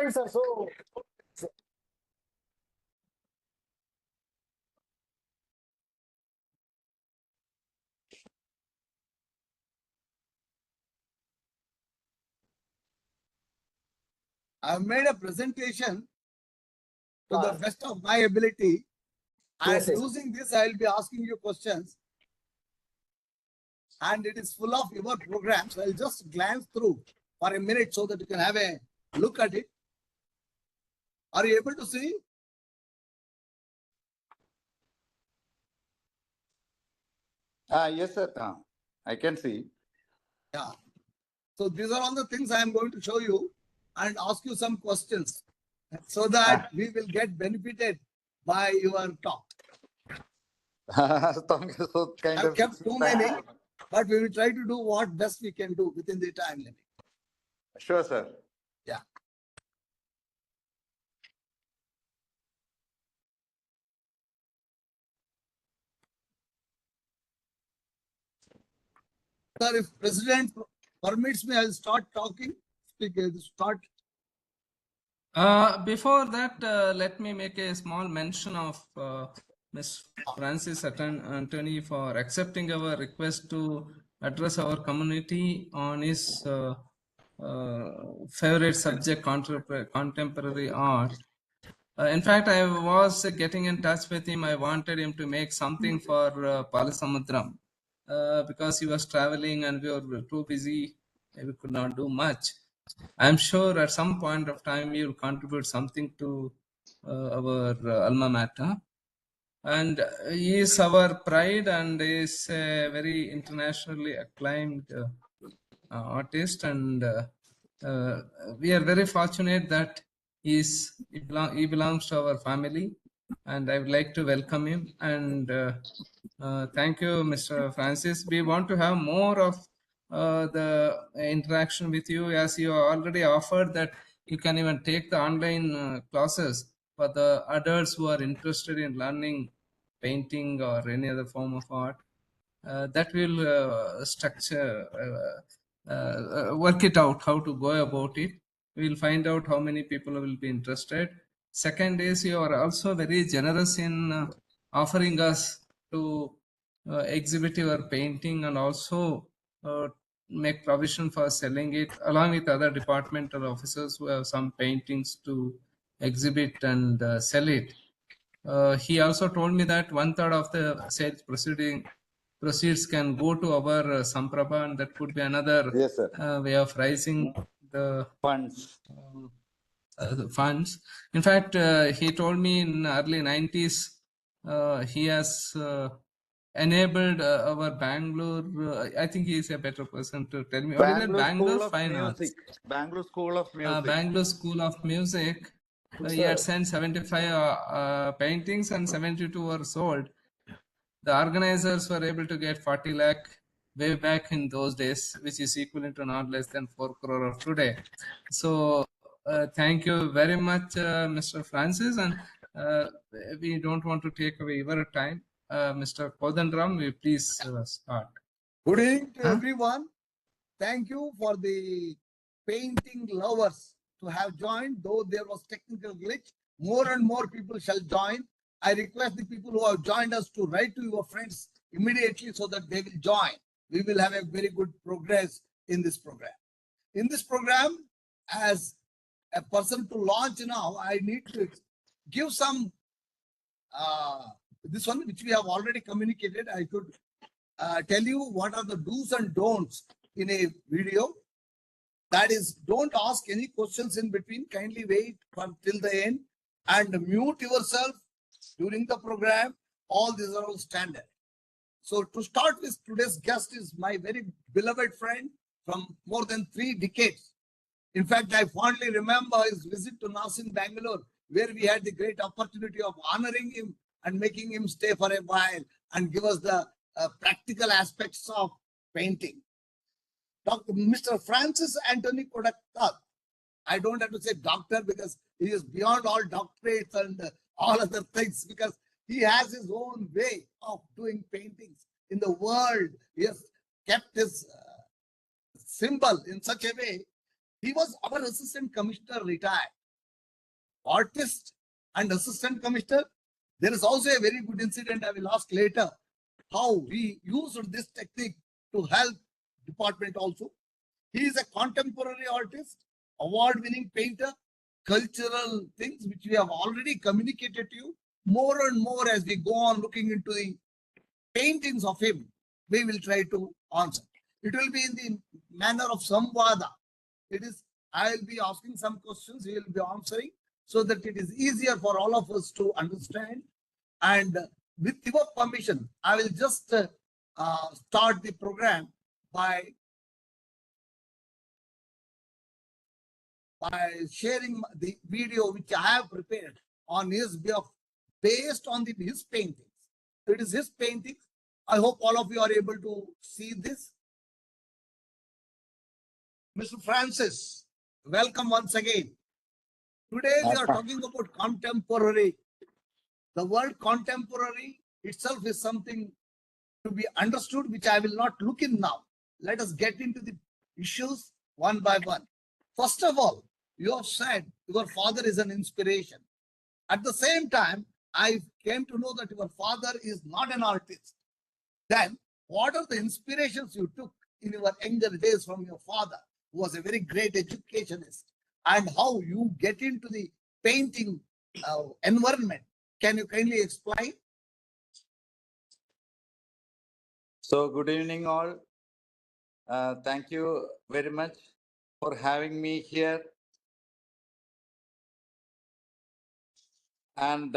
slides are so. I've made a presentation to the best of my ability, and Yes, yes. using this, I will be asking you questions. And it is full of your programs. I'll just glance through for a minute so that you can have a look at it. Are you able to see? Yes, sir. I can see. Yeah. So these are all the things I am going to show you and ask you some questions so that we will get benefited by your talk. Thank you. So kind I've of kept too many, but we will try to do what best we can do within the time limit. Sure, sir. Yeah. Sir, if President permits me, I'll start talking. Start. Before that, let me make a small mention of Ms. Francis Antony for accepting our request to address our community on his favorite subject, contemporary art. In fact, I was getting in touch with him. I wanted him to make something for Palasamudram because he was traveling and we were too busy. We could not do much. I'm sure at some point of time you will contribute something to our alma mater. And he is our pride and is a very internationally acclaimed artist. And we are very fortunate that he belongs to our family. And I would like to welcome him. And thank you, Mr. Francis. We want to have more of the interaction with you, as you already offered that you can even take the online classes for the adults who are interested in learning painting or any other form of art. That will structure, work it out, how to go about it. We will find out how many people will be interested. Second is you are also very generous in offering us to exhibit your painting and also make provision for selling it along with other departmental officers who have some paintings to exhibit and sell it. He also told me that 1/3 of the sales proceeds can go to our Samprabha, and that could be another Yes, sir. way of raising the Funds. the funds. In fact, he told me in early 90s, he has enabled our Bangalore. I think he is a better person to tell me. What is it? Bangalore School of Fine Music. Arts. Bangalore School of Music. Bangalore School of Music. He had sent 75 paintings and 72 were sold. The organizers were able to get 40 lakh way back in those days, which is equivalent to not less than 4 crore of today. So thank you very much, Mr. Francis, and we don't want to take away your time. Mr. Kodandaram, we please start. Good evening to everyone. Thank you for the painting lovers to have joined, though there was technical glitch. More and more people shall join. I request the people who have joined us to write to your friends immediately so that they will join. We will have a very good progress in this program. In this program, as a person to launch now, I need to give some, this one which we have already communicated. I could tell you what are the do's and don'ts in a video. That is, don't ask any questions in between. Kindly wait till the end and mute yourself during the program. All these are all standard. So to start with, today's guest is my very beloved friend from more than 3 decades. In fact, I fondly remember his visit to us in Bangalore, where we had the great opportunity of honoring him and making him stay for a while and give us the practical aspects of painting. Mr. Francis Antony Kodankandath. I don't have to say doctor because he is beyond all doctorates and all other things, because he has his own way of doing paintings in the world. He has kept his symbol in such a way. He was our assistant commissioner retired. artist and assistant commissioner. There is also a very good incident I will ask later, how we used this technique to help department also. He is a contemporary artist, award-winning painter, cultural things which we have already communicated to you. More and more as we go on looking into the paintings of him, we will try to answer. It will be in the manner of samvada. It is, I will be asking some questions, he will be answering, so that it is easier for all of us to understand. And with your permission, I will just start the program by sharing the video which I have prepared on his behalf, based on his paintings. It is his paintings. I hope all of you are able to see this. Mr. Francis, welcome once again. Today we are talking about contemporary. The word contemporary itself is something to be understood, which I will not look in now. Let us get into the issues one by one. First of all, you have said your father is an inspiration. At the same time, I came to know that your father is not an artist. Then, what are the inspirations you took in your younger days from your father, who was a very great educationist, and how you get into the painting environment? Can you kindly explain? So good evening all. Thank you very much for having me here. And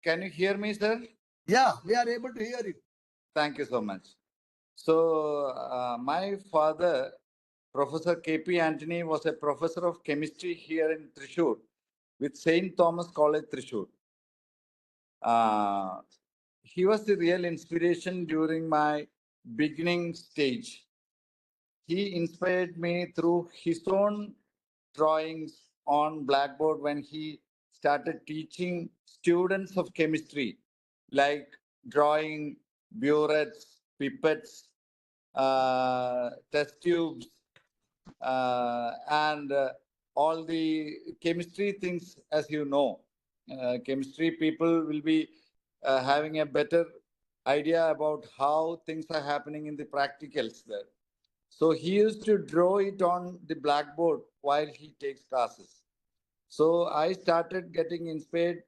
can you hear me, sir? Yeah, we are able to hear you. Thank you so much. So my father, Professor K.P. Antony, was a professor of chemistry here in Thrissur with St. Thomas College, Thrissur. He was the real inspiration during my beginning stage. He inspired me through his own drawings on blackboard when he started teaching students of chemistry, like drawing burettes, pipettes, test tubes, and all the chemistry things. As you know, chemistry people will be having a better idea about how things are happening in the practicals there. So he used to draw it on the blackboard while he takes classes. So I started getting inspired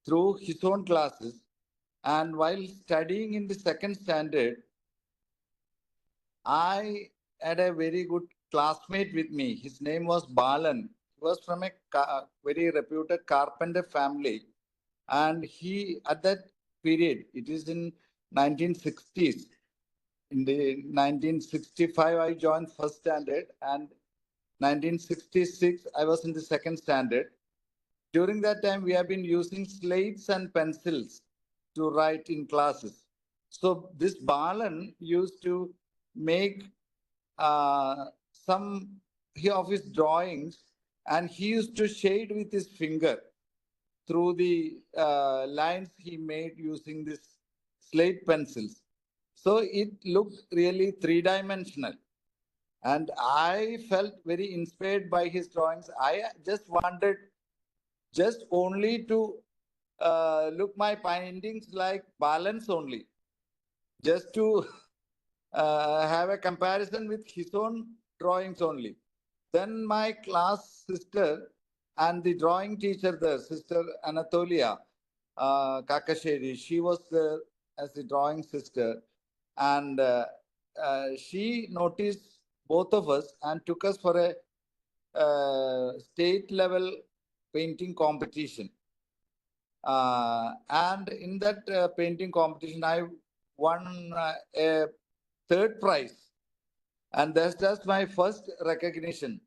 through his own classes. And while studying in the second standard, I had a very good classmate with me. His name was Balan. He was from a very reputed carpenter family. And he, at that period, it is in 1960s. In the 1965, I joined first standard, and 1966, I was in the second standard. During that time, we have been using slates and pencils to write in classes. So this Balan used to make some of his drawings, and he used to shade with his finger through the lines he made using this slate pencils. So it looked really three-dimensional. And I felt very inspired by his drawings. I just wanted just only to look my paintings like balance only, just to have a comparison with his own drawings only. Then my class sister and the drawing teacher there, Sister Anatolia Kakasheri, she was there as the drawing sister. And she noticed both of us and took us for a state level painting competition. And in that painting competition, I won a third prize. And that's just my first recognition.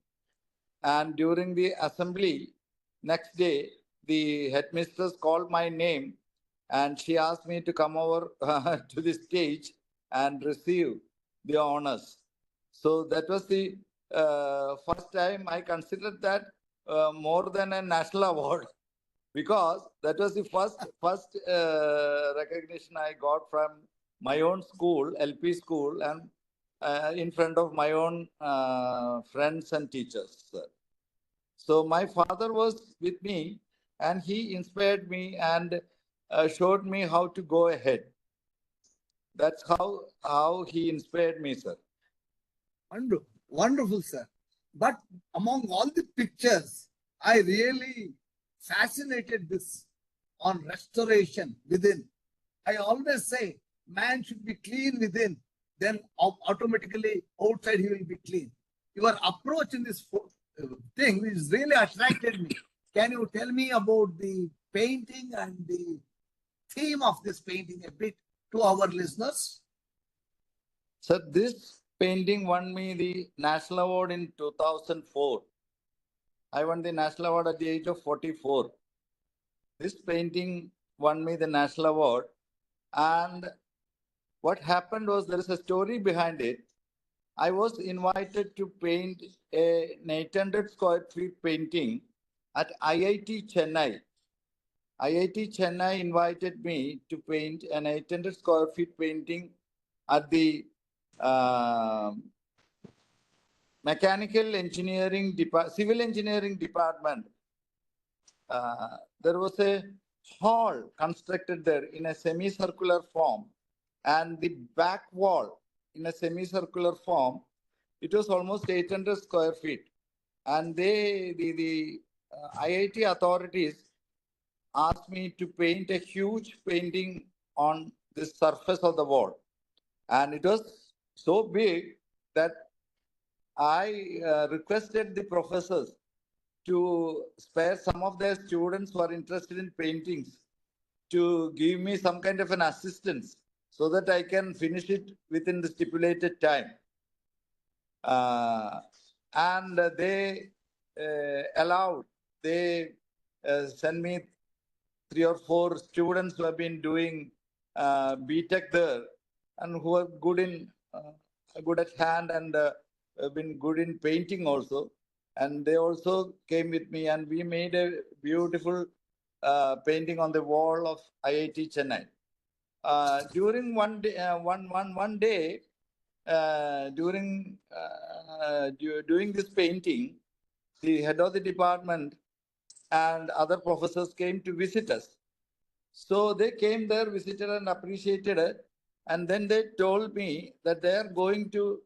And during the assembly, next day, the headmistress called my name and she asked me to come over to the stage and receive the honors. So that was the first time I considered that more than a national award, because that was the first recognition I got from my own school, LP school, and in front of my own friends and teachers, sir. So my father was with me, and he inspired me and showed me how to go ahead. That's how he inspired me, sir. Wonderful, wonderful, sir. But among all the pictures, I really fascinated this on restoration within. I always say man should be clean within, then automatically outside he will be clean. Your approach in this thing is really attracted me. Can you tell me about the painting and the theme of this painting a bit to our listeners? Sir, this painting won me the National Award in 2004. I won the National Award at the age of 44. This painting won me the National Award. And what happened was, there is a story behind it. I was invited to paint an 800 square feet painting at IIT Chennai. IIT Chennai invited me to paint an 800 square feet painting at the mechanical engineering civil engineering department. There was a hall constructed there in a semicircular form, and the back wall in a semicircular form, it was almost 800 square feet. And the IIT authorities asked me to paint a huge painting on the surface of the wall. And it was so big that I requested the professors to spare some of their students who are interested in paintings to give me some kind of an assistance so that I can finish it within the stipulated time. And they allowed, they sent me 3 or 4 students who have been doing BTech there and who are good at hand and have been good in painting also. And they also came with me, and we made a beautiful painting on the wall of IIT Chennai. During one day, during this painting, the head of the department and other professors came to visit us. So they came there, visited and appreciated it. And then they told me that they are going to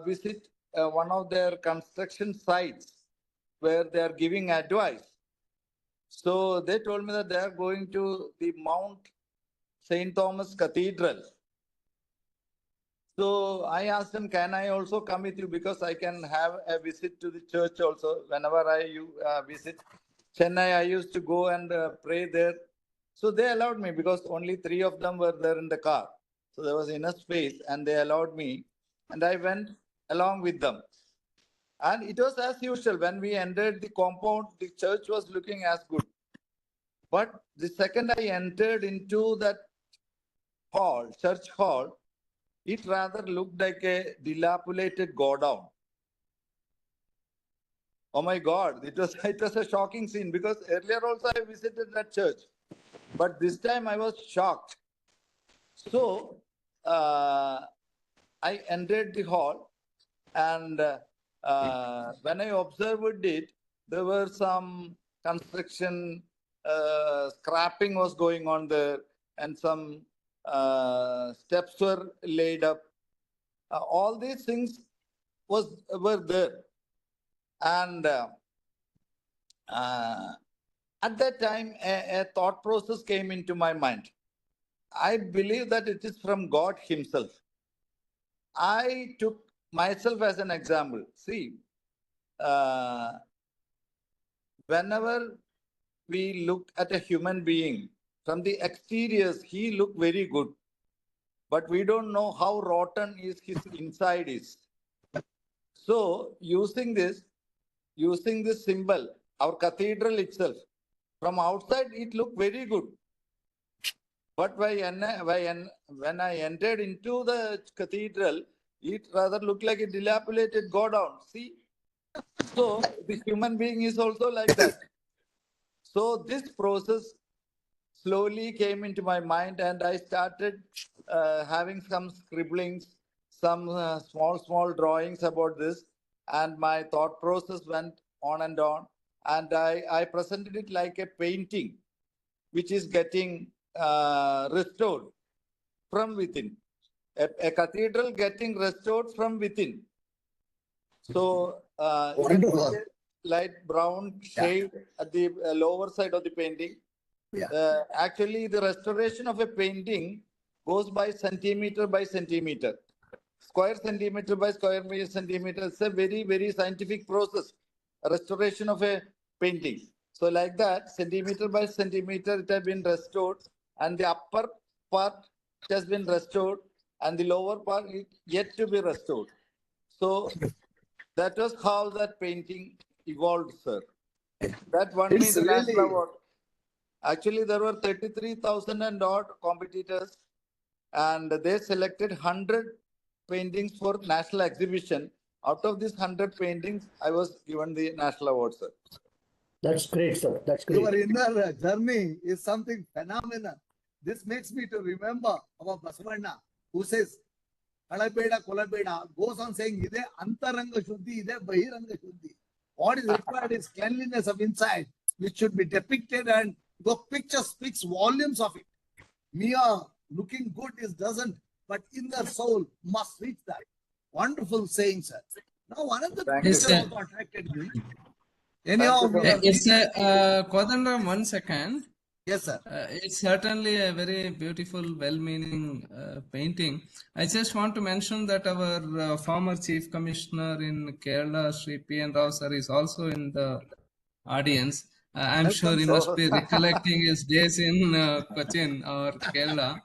visit one of their construction sites where they are giving advice. So they told me that they are going to the Mount St. Thomas Cathedral. So I asked them, can I also come with you, because I can have a visit to the church also. Whenever I visit Chennai, I used to go and pray there. So they allowed me, because only 3 of them were there in the car. So there was enough space, and they allowed me, and I went along with them. And it was as usual. When we entered the compound, the church was looking as good. But the second I entered into that hall, church hall, it rather looked like a dilapidated godown. Oh my God, it was a shocking scene, because earlier also I visited that church. But this time I was shocked. So I entered the hall, and when I observed it, there were some construction scrapping was going on there, and some steps were laid up. All these things were there. And at that time, a thought process came into my mind. I believe that it is from God himself. I took myself as an example. See, whenever we look at a human being, from the exteriors, he looked very good. But we don't know how rotten his inside is. So using this symbol, our cathedral itself, from outside it looked very good. But when I entered into the cathedral, it rather looked like a dilapidated godown. See? So the human being is also like that. So this process slowly came into my mind, and I started having some scribblings, some small drawings about this, and my thought process went on, and I presented it like a painting which is getting restored from within, a cathedral getting restored from within. So you can see Wonderful. a light brown shade at the lower side of the painting. Yeah. Actually, the restoration of a painting goes by centimeter by centimeter, square centimeter by square centimeter. It's a very scientific process, a restoration of a painting. So like that, centimeter by centimeter, it has been restored, and the upper part has been restored, and the lower part is yet to be restored. So that was how that painting evolved, sir. That won me It's the national really, award. Actually, there were 33,000 and odd competitors, and they selected 100 paintings for national exhibition. Out of these 100 paintings, I was given the national award, sir. That's great, sir. That's your great. inner journey is something phenomenal. This makes me to remember our Basavanna, who says, Kalabeda, Kolabeda, goes on saying, Ide Antaranga Shuddhi, Ide Bahiranga Shuddhi. What is required is cleanliness of inside, which should be depicted, and the picture speaks volumes of it. Mere looking good is doesn't, but inner soul must reach that. Wonderful saying, sir. Now, one of the Thank you, picture sir. also attracted me. Thank Anyhow, you, we sir. are It's a Kodandaram, 1 second. yes, sir. It's certainly a very beautiful, well-meaning painting. I just want to mention that our former Chief Commissioner in Kerala, Sri P.N. Rao sir, is also in the audience. I'm sure Welcome, he sir. must be recollecting his days in Cochin or Kerala.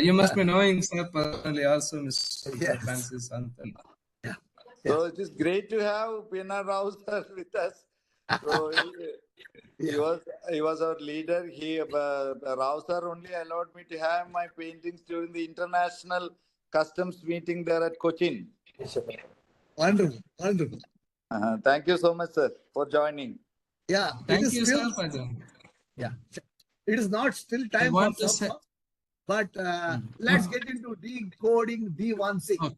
You must be knowing sir personally also, Mr. Yes. Francis Anthony. So it is great to have P.N.R. Rao sir with us. So he was our leader. Rao sir only allowed me to have my paintings during the international customs meeting there at Cochin. Wonderful, wonderful. Thank you so much, sir, for joining. Yeah, it Thank is you, still, sir, for joining. yeah, it is not still I time for want to say, supper, but let's get into decoding D16. oh,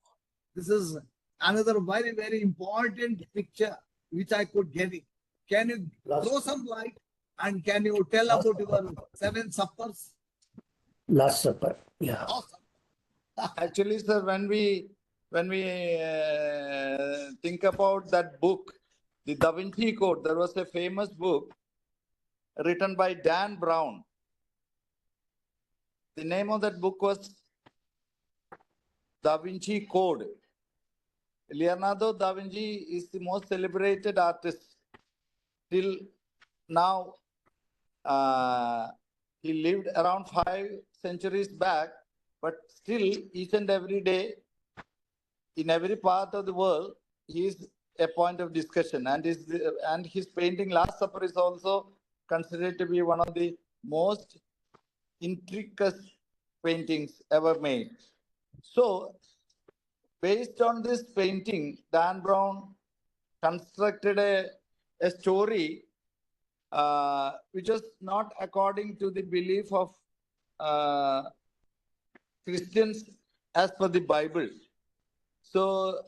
This is another very important picture which I could get it. Can you throw some light, and can you tell about your 7 suppers? Last Supper. Yeah. Awesome. Actually, sir, when we think about that book, the Da Vinci Code, there was a famous book written by Dan Brown. The name of that book was Da Vinci Code. Leonardo da Vinci is the most celebrated artist till now. He lived around 5 centuries back, but still each and every day, in every part of the world, he is a point of discussion. And his painting Last Supper is also considered to be one of the most intricate paintings ever made. So, based on this painting, Dan Brown constructed a story which was not according to the belief of Christians as per the Bible. So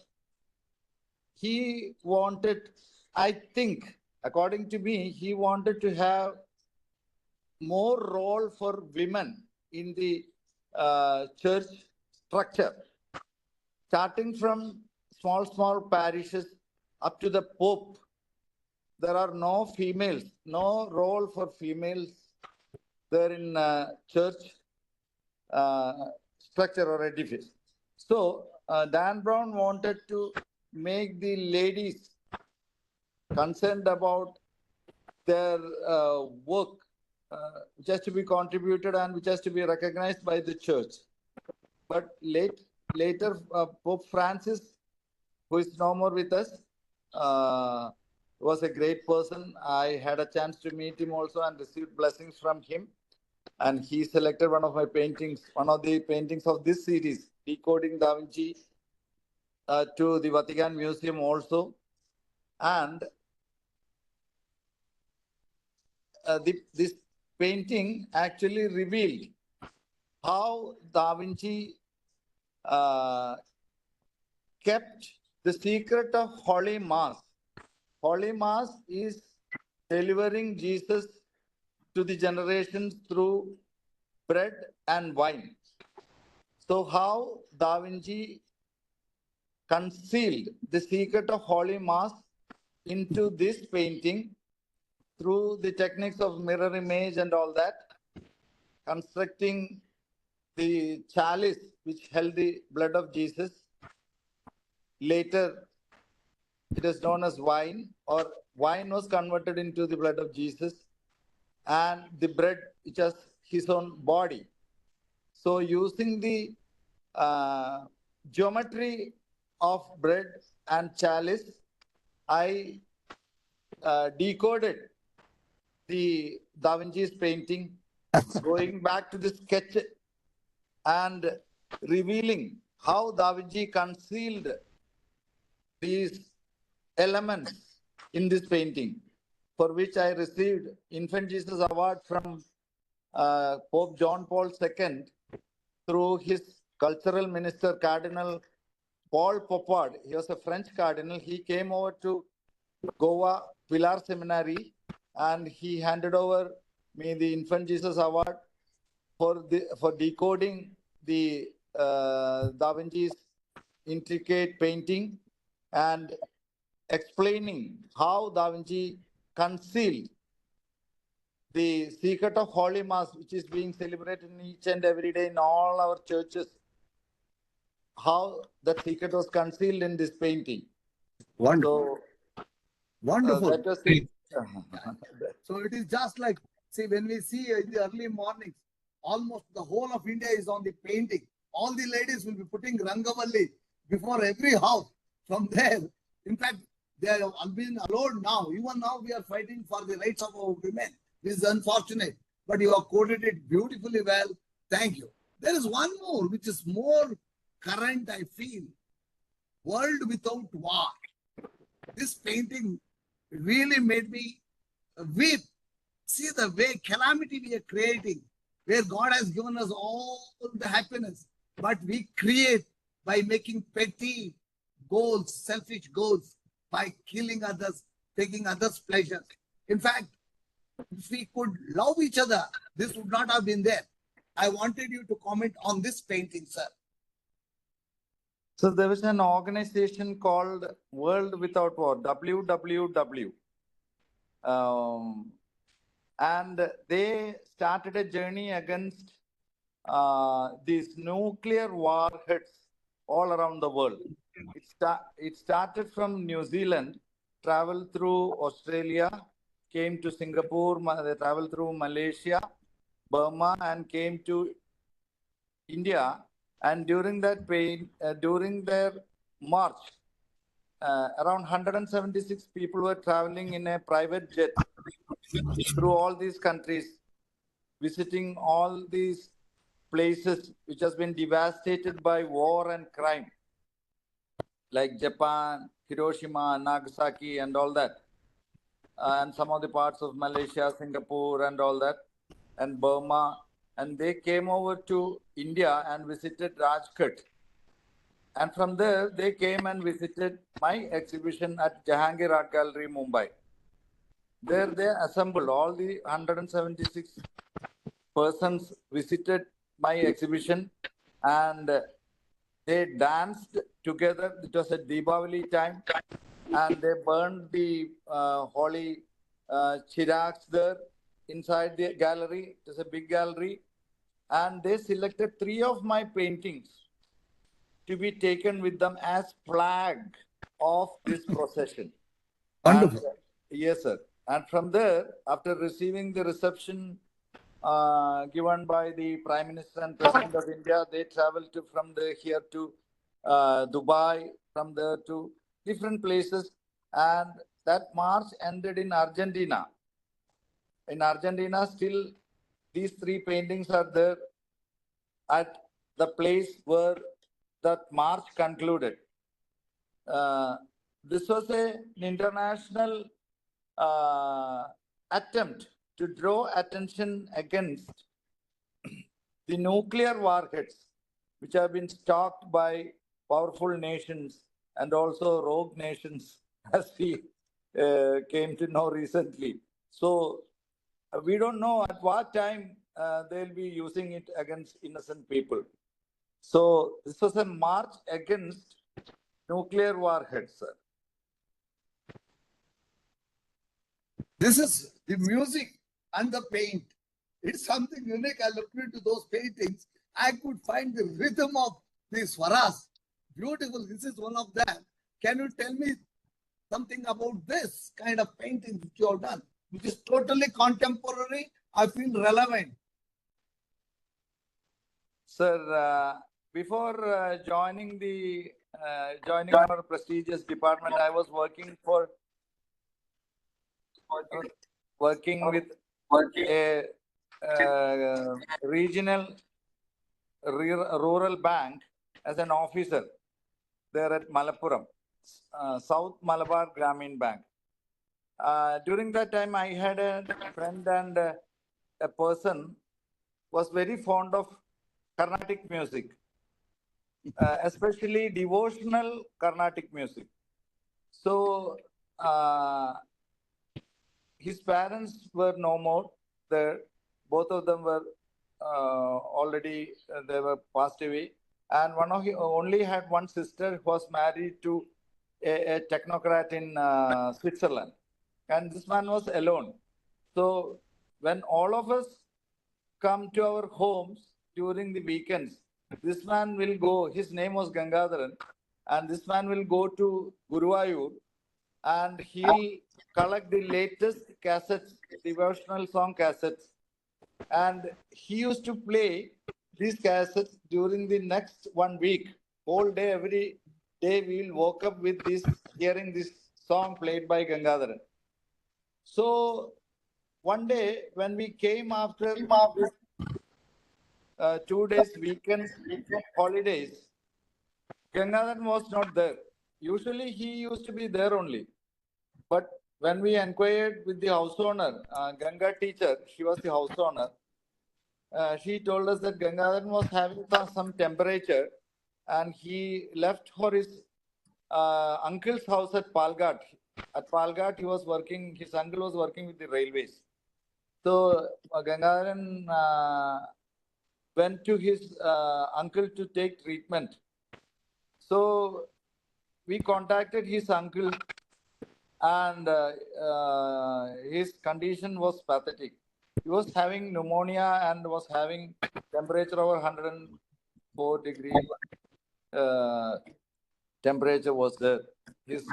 he wanted, I think, according to me, he wanted to have more role for women in the church structure, starting from small parishes up to the Pope. There are no females, no role for females there in church structure or edifice. So Dan Brown wanted to make the ladies concerned about their work, which has to be contributed and which has to be recognized by the church. But later, Pope Francis, who is no more with us, was a great person. I had a chance to meet him also and received blessings from him. And he selected one of my paintings, one of the paintings of this series, Decoding Da Vinci, to the Vatican Museum also. And this painting actually revealed how Da Vinci kept the secret of Holy Mass. Holy Mass is delivering Jesus to the generations through bread and wine. So how Da Vinci concealed the secret of Holy Mass into this painting through the techniques of mirror image and all that, constructing the chalice which held the blood of Jesus. Later, it is known as wine, or wine was converted into the blood of Jesus, and the bread which has his own body. So using the geometry of bread and chalice, I decoded the Da Vinci's painting, going back to the sketch and revealing how Da Vinci concealed these elements in this painting, for which I received Infant Jesus Award from Pope John Paul II through his cultural minister, Cardinal Paul Popard. He was a French cardinal. He came over to Goa Pilar Seminary and he handed over me the Infant Jesus Award for decoding the Da Vinci's intricate painting and explaining how Da Vinci concealed the secret of Holy Mass, which is being celebrated each and every day in all our churches, how that secret was concealed in this painting. Wonderful. So, Wonderful. that was it. So it is just like, see, when we see in the early mornings, almost the whole of India is on the painting. All the ladies will be putting Rangavalli before every house. From there, in fact, they are being allowed now. Even now, we are fighting for the rights of our women. This is unfortunate, but you have quoted it beautifully well. Thank you. There is one more, which is more current, I feel. World Without War. This painting really made me weep. See the way calamity we are creating, where God has given us all the happiness, but we create by making petty goals, selfish goals, by killing others, taking others' pleasures. In fact, if we could love each other, this would not have been there. I wanted you to comment on this painting, sir. So there was an organization called World Without War, WWW. And they started a journey against these nuclear warheads all around the world. It started from New Zealand, traveled through Australia, came to Singapore, they traveled through Malaysia, Burma, and came to India. And during that during their march, around 176 people were traveling in a private jet through all these countries, visiting all these places which has been devastated by war and crime, like Japan, Hiroshima, Nagasaki, and all that, and some of the parts of Malaysia, Singapore, and all that, and Burma. And they came over to India and visited Rajkot. And from there, they came and visited my exhibition at Jahangir Art Gallery, Mumbai. There they assembled, all the 176 persons visited my exhibition, and they danced together. It was at Deepavali time, and they burned the holy chirags there inside the gallery. It was a big gallery. And they selected 3 of my paintings to be taken with them as flag of this procession. Wonderful. And, yes, sir. And from there, after receiving the reception given by the Prime Minister and President of India, they traveled from here to Dubai, from there to different places. And that march ended in Argentina. In Argentina, still these 3 paintings are there at the place where that march concluded. This was an international attempt to draw attention against the nuclear warheads which have been stocked by powerful nations and also rogue nations, as we came to know recently. So we don't know at what time they'll be using it against innocent people. So this was a march against nuclear warheads, sir. This is the music and the paint. It's something unique. I looked into those paintings. I could find the rhythm of the swaras. Beautiful. This is one of them. Can you tell me something about this kind of painting that you have done, which is totally contemporary? I feel relevant. Sir, before joining our prestigious department, I was working with a regional rural bank as an officer there at Malappuram, South Malabar Grameen Bank. During that time, I had a friend and a person was very fond of Carnatic music, especially devotional Carnatic music. So his parents were no more. Both of them were already they were passed away, and he only had one sister who was married to a technocrat in Switzerland, and this man was alone. So when all of us come to our homes during the weekends, this man will go. His name was Gangadharan, and this man will go to Guruvayur, and he'll collect the latest cassettes, devotional song cassettes, and he used to play these cassettes during the next 1 week. Whole day, every day, we will woke up with this, hearing this song played by Gangadharan. So one day, when we came after 2 days weekend holidays, Gangadharan was not there. Usually, he used to be there only. But when we inquired with the house owner, Ganga teacher, she was the house owner, she told us that Gangadharan was having some temperature, and he left for his uncle's house at Palghat. At Palghat, he was working, his uncle was working with the railways. So Gangadharan went to his uncle to take treatment. So we contacted his uncle, and his condition was pathetic. He was having pneumonia and was having temperature over 104 degrees. Temperature was there. His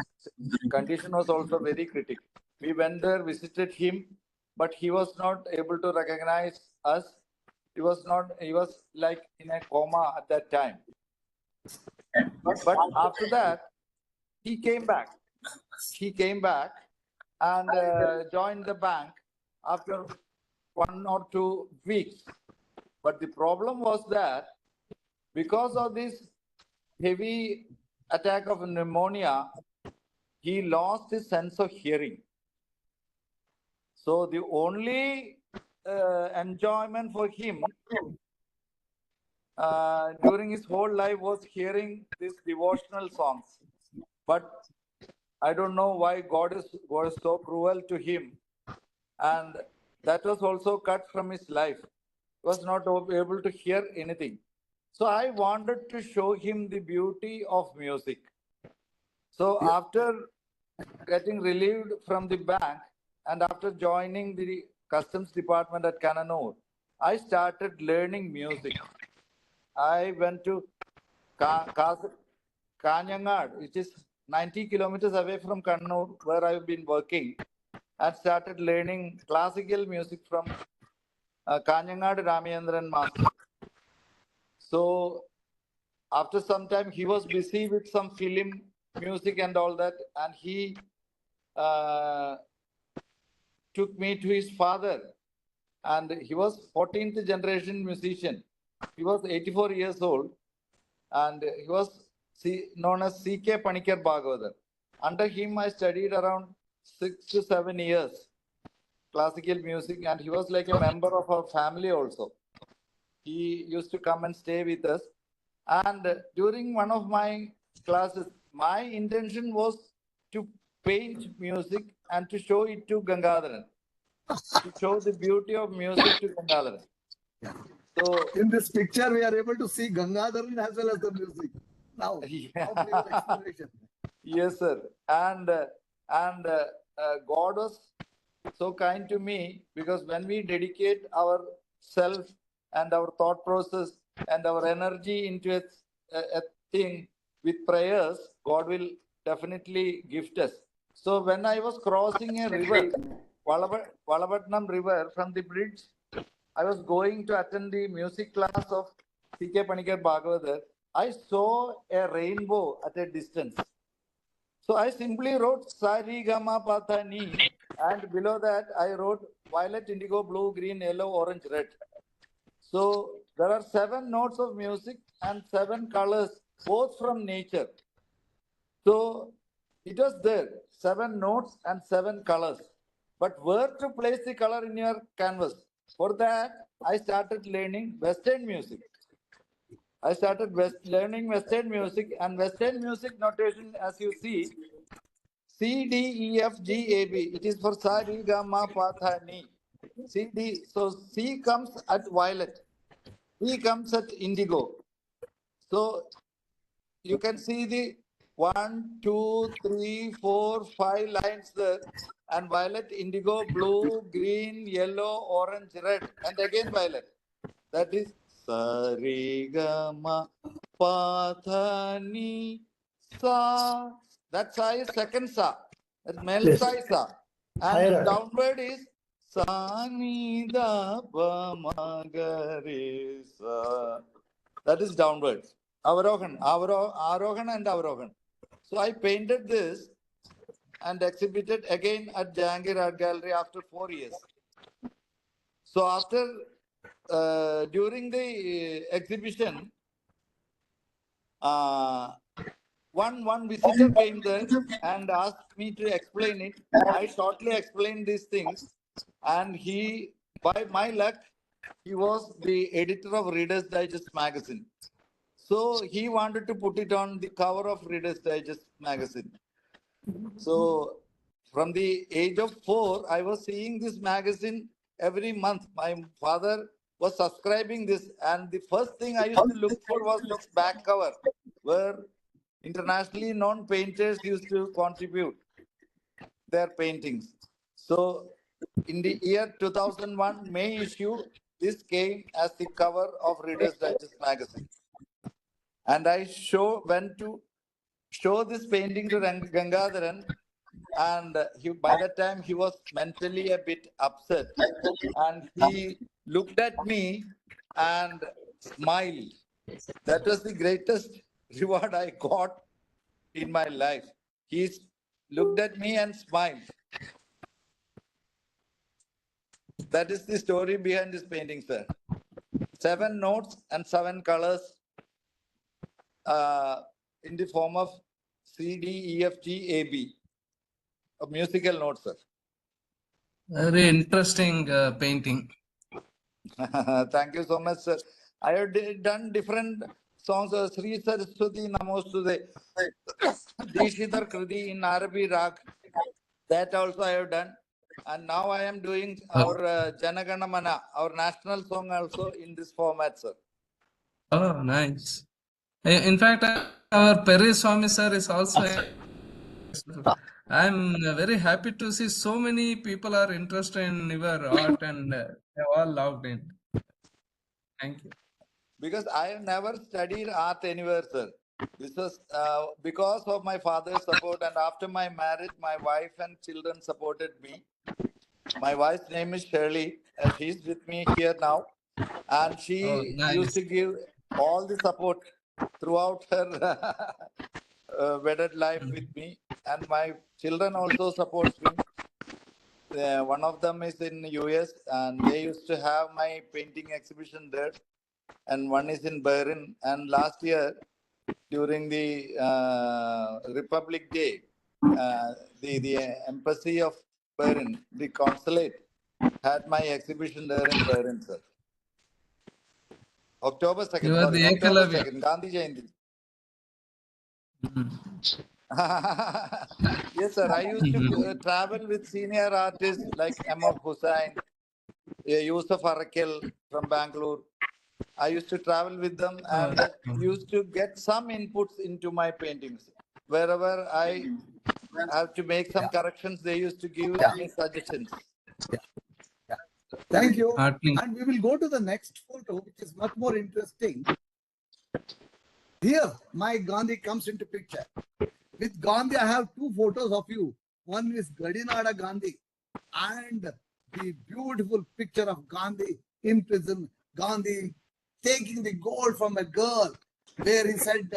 condition was also very critical. We went there, visited him, but he was not able to recognize us. He was like in a coma at that time. But after that, he came back. He came back and joined the bank after 1 or 2 weeks. But the problem was that because of this heavy attack of pneumonia, he lost his sense of hearing. So the only enjoyment for him during his whole life was hearing these devotional songs. But I don't know why God is so cruel to him, and that was also cut from his life. He was not able to hear anything. So I wanted to show him the beauty of music. So after getting relieved from the bank and after joining the customs department at Kannur, I started learning music. I went to Kanyangad, which is 90 kilometers away from Kannur, where I've been working, and started learning classical music from Kanyangad Ramachandran Master. So after some time, he was busy with some film music and all that, and he took me to his father, and he was 14th generation musician. He was 84 years old, and he was known as C.K. Panikar Bhagavathar. Under him, I studied around 6 to 7 years classical music, and he was like a member of our family also. He used to come and stay with us. And during one of my classes, my intention was to paint music and to show it to Gangadharan, to show the beauty of music to Gangadharan. So, In this picture, we are able to see Gangadharan as well as the music. Now, yeah. how your explanation? Yes, sir. And God was so kind to me, because when we dedicate our self and our thought process and our energy into a thing with prayers, God will definitely gift us. So when I was crossing a river, Valavatnam River, from the bridge, I was going to attend the music class of C.K. Panikar Bhagavatar. I saw a rainbow at a distance. So I simply wrote Sari Gama Patha Ni, and below that I wrote violet, indigo, blue, green, yellow, orange, red. So there are 7 notes of music and 7 colors, both from nature. So it was there, 7 notes and 7 colors. But where to place the color in your canvas? For that, I started learning Western music. I started learning Western music, and Western music notation, as you see, C, D, E, F, G, A, B. It is for Sa, Re, Ga, Ma, Pa, Tha, Ni. C, D. So C comes at violet. D comes at indigo. So you can see the 1, 2, 3, 4, 5 lines there. And violet, indigo, blue, green, yellow, orange, red. And again violet. That is Sa, Re, Ga, Ma, Pa, Tha, Ni, Sa. That Sa is second Sa. That male Yes. Sa is Sa. And Higher. downward is Sa, Ni, Da, Ba, Ma, Ga, Re, Sa. That is downward. Avarohan, Arohan and Avarohan. So I painted this and exhibited again at Jahangir Art Gallery after 4 years. So after, during the exhibition, one visitor came there and asked me to explain it. I shortly explained these things, and he, by my luck, he was the editor of Reader's Digest magazine. So he wanted to put it on the cover of Reader's Digest magazine. So from the age of 4, I was seeing this magazine every month. My father was subscribing this, and the first thing I used to look for was this back cover, where internationally known painters used to contribute their paintings. So in the year 2001 May issue, this came as the cover of Reader's Digest magazine. And I went to show this painting to Gangadharan, and by that time he was mentally a bit upset, and he looked at me and smiled. That was the greatest reward I got in my life. He looked at me and smiled. That is the story behind this painting, sir. 7 notes and 7 colors in the form of C, D, E, F, G, A, B. A musical note, sir. Very interesting painting. Thank you so much, sir. I have done different songs. Sri Saraswati Namostude, Dishidhar Kriti in Arabi Rag. That also I have done. And now I am doing our Janagana Mana, our national song also in this format, sir. Oh, nice. In fact, our Perry Swami sir is also. I'm very happy to see so many people are interested in your art, and they all loved it. Thank you. Because I have never studied art anywhere, sir. This was because of my father's support, and after my marriage, my wife and children supported me. My wife's name is Shirley. She's with me here now, and she nice. used to give all the support throughout her wedded life with me, and my children also supports me. One of them is in US, and they used to have my painting exhibition there, and one is in Berlin. And last year, during the Republic Day, the embassy of Berlin, the consulate, had my exhibition there in Berlin, sir. October 2nd, You are sorry, the October Ekalavya. 2nd, Gandhi Jayanti. Yes, sir. I used to travel with senior artists like M.F. Hussain, Yusuf Arakel from Bangalore. I used to travel with them and used to get some inputs into my paintings. Wherever I have to make some corrections, they used to give me suggestions. Thank you. Heartening. And we will go to the next photo, which is much more interesting. Here, my Gandhi comes into picture. With Gandhi, I have two photos of you. One is Gadinada Gandhi and the beautiful picture of Gandhi in prison. Gandhi taking the gold from a girl, where he said,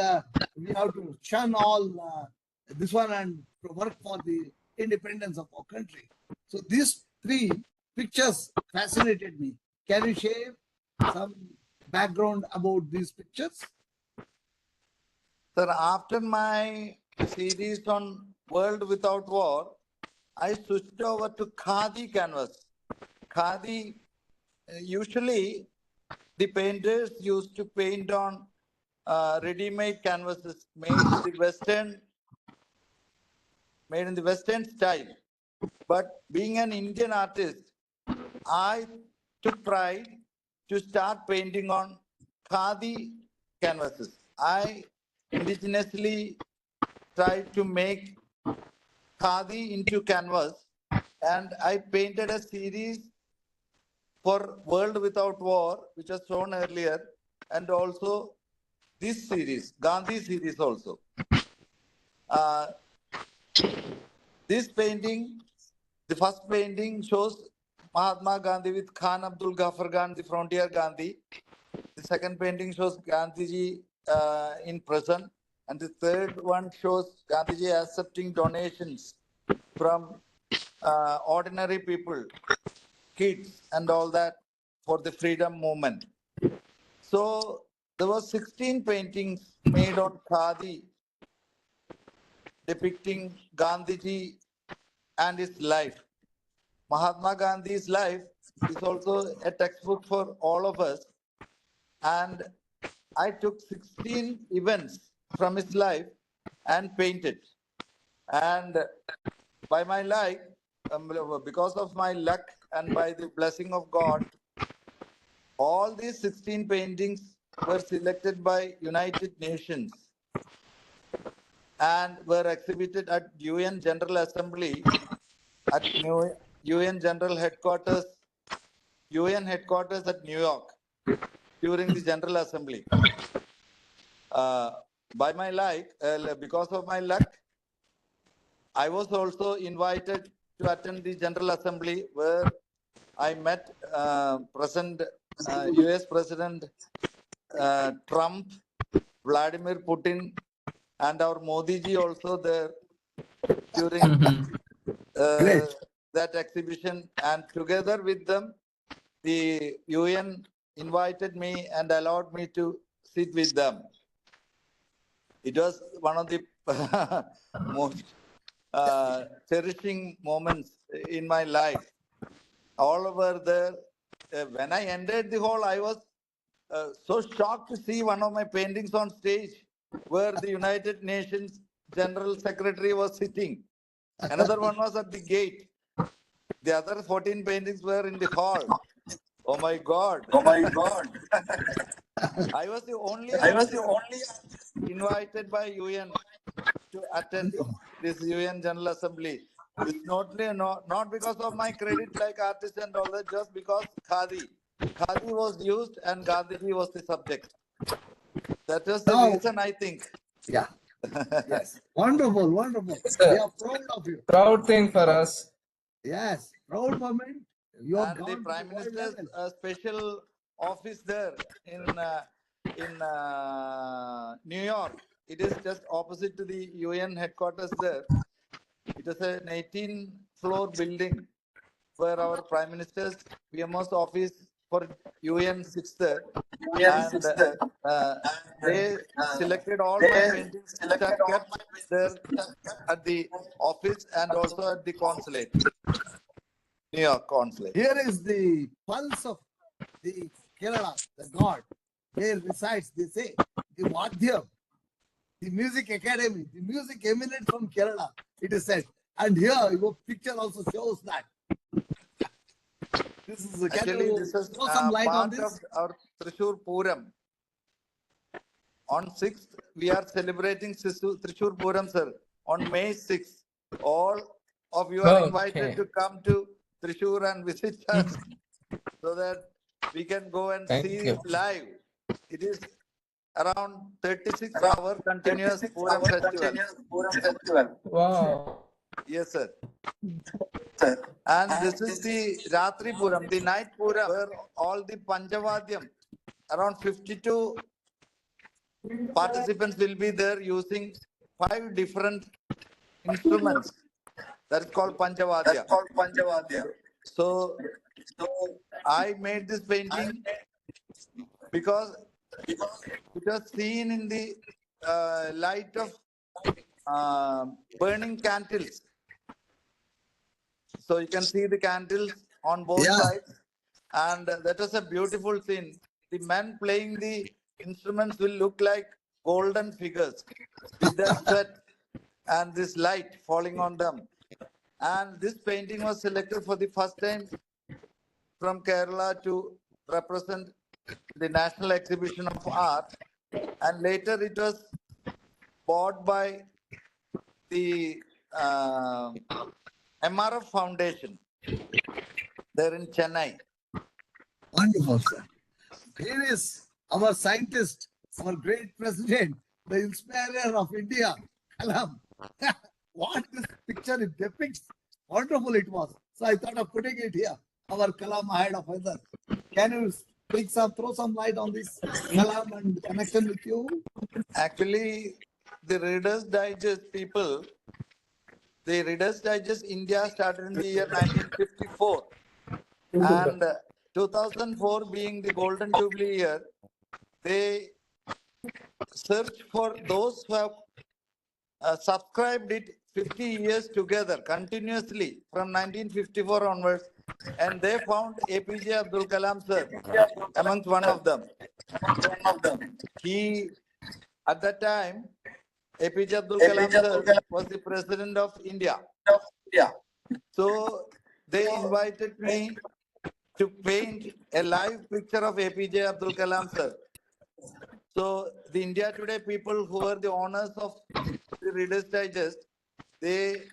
we have to shun all this one and work for the independence of our country. So these three pictures fascinated me. Can you share some background about these pictures? Sir, after my series on World Without War, I switched over to Khadi canvas. Khadi, usually the painters used to paint on ready-made canvases made in the Western style. But being an Indian artist, I took pride to start painting on Khadi canvases. I indigenously tried to make Khadi into canvas, and I painted a series for World Without War, which was shown earlier, and also this series, Gandhi series also. This painting, the first painting shows Mahatma Gandhi with Khan Abdul Ghaffar Khan, the frontier Gandhi. The second painting shows Gandhiji in prison. And the third one shows Gandhiji accepting donations from ordinary people, kids and all that for the freedom movement. So there were 16 paintings made on Khadi depicting Gandhiji and his life. Mahatma Gandhi's life is also a textbook for all of us. And I took 16 events from his life and painted. And by my luck, because of my luck and by the blessing of God, all these 16 paintings were selected by United Nations and were exhibited at UN General Assembly at UN General Headquarters, UN Headquarters at New York during the General Assembly. By my luck, because of my luck, I was also invited to attend the General Assembly where I met US President Trump, Vladimir Putin, and our Modi ji also there during that exhibition. And together with them, the UN invited me and allowed me to sit with them. It was one of the most cherishing moments in my life. All over there, when I entered the hall, I was so shocked to see one of my paintings on stage where the United Nations General Secretary was sitting. Another one was at the gate. The other 14 paintings were in the hall. Oh my God. Oh my God. I was the only invited by UN to attend this UN General Assembly. It's not because of my credit like artist and all that, just because Khadi was used and Gandhiji was the subject. That was the reason, I think. Yeah. Yes. Wonderful, wonderful. Yes, We sir. are proud of you. Proud thing for us. Yes, proud moment. You have And the gone Prime to the world Minister's level. special office there in New York. It is just opposite to the UN headquarters there. It is an 18-floor building where our Prime Minister's PMO's office for UN sits there. And they selected all my paintings which are kept there at the office and also at the consulate, New York consulate. Here is the pulse of the Kerala, the god, where resides, they say, the Vadhyam. the music academy, the music eminent from Kerala, it is said. And here your picture also shows that. This is, can Actually, you this is throw some light on part this? of our Trishur Puram. On 6th, we are celebrating Trishur Puram, sir. On May 6th, all of you are invited to come to Trishur and visit us so that we can go and see live. It is around 36-hour continuous Puram festival. Wow. Yes, sir. And this is the Ratri Puram, the night Puram, where all the Panchavadyam, around 52 participants will be there using 5 different instruments. That is called Panchavadya. So I made this painting because it was seen in the light of burning candles. So you can see the candles on both sides, and that was a beautiful scene. The men playing the instruments will look like golden figures with their sweat and this light falling on them. And this painting was selected for the first time from Kerala to represent the National Exhibition of Art, and later it was bought by the MRF Foundation there in Chennai. Wonderful, sir. Here is our scientist, our great president, the inspirer of India, Kalam. What this picture it depicts, wonderful it was. So I thought of putting it here. Our Kalam ahead of others. Can you throw some light on this Kalam and connection with you? Actually, the Reader's Digest people, the Reader's Digest India started in the year 1954. And 2004 being the Golden Jubilee year, they search for those who have subscribed it 50 years together continuously from 1954 onwards, and they found APJ Abdul Kalam sir amongst one of them. He, at that time, APJ Abdul Kalam sir was the president of India. So they invited me to paint a live picture of APJ Abdul Kalam sir. So the India Today people who were the owners of the Reader's Digest, they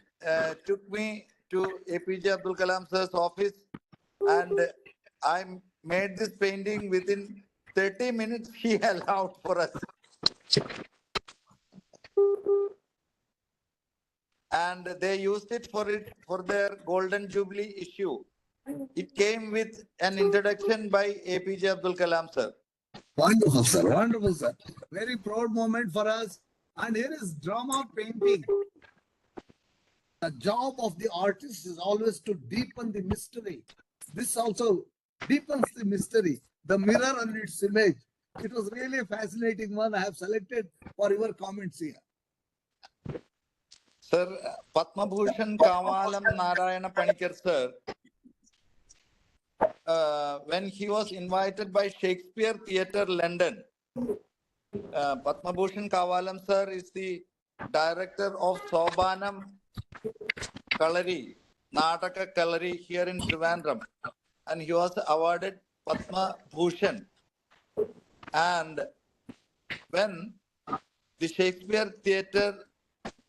took me to APJ Abdul Kalam sir's office, and I made this painting within 30 minutes he allowed for us. And they used it for their Golden Jubilee issue. It came with an introduction by APJ Abdul Kalam sir. Wonderful, sir. Wonderful, sir. Very proud moment for us. And here is drama painting. The job of the artist is always to deepen the mystery. This also deepens the mystery. The mirror and its image. It was really a fascinating one I have selected for your comments here. Sir, Padma Bhushan Kavalam Narayana Panikar sir, when he was invited by Shakespeare Theatre London, Padma Bhushan Kavalam sir is the director of Sobanam Kalari, Nataka Kalari here in Trivandrum, and he was awarded Padma Bhushan. And when the Shakespeare Theatre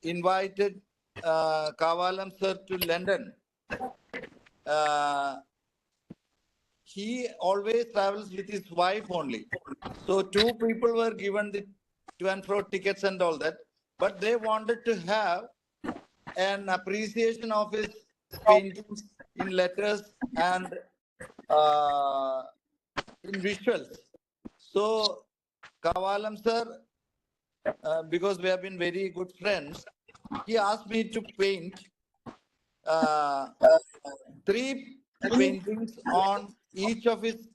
invited Kavalam sir to London, he always travels with his wife only. So 2 people were given the to and fro tickets and all that, but they wanted to have an appreciation of his paintings in letters and in visuals. So Kavalam sir, because we have been very good friends, he asked me to paint 3 paintings on each of his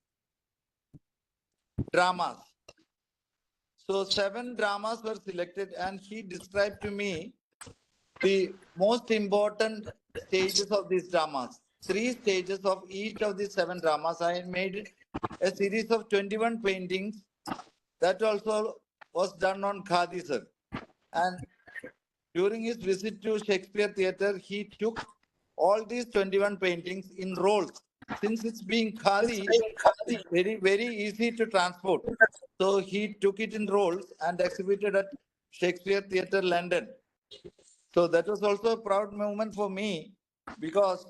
dramas. So 7 dramas were selected, and he described to me the most important stages of these dramas. 3 stages of each of these 7 dramas. I made a series of 21 paintings. That also was done on Khadi, sir. And during his visit to Shakespeare Theatre, he took all these 21 paintings in rolls. Since it's being khadi, it's very, very easy to transport. So he took it in rolls and exhibited at Shakespeare Theatre, London. So that was also a proud moment for me because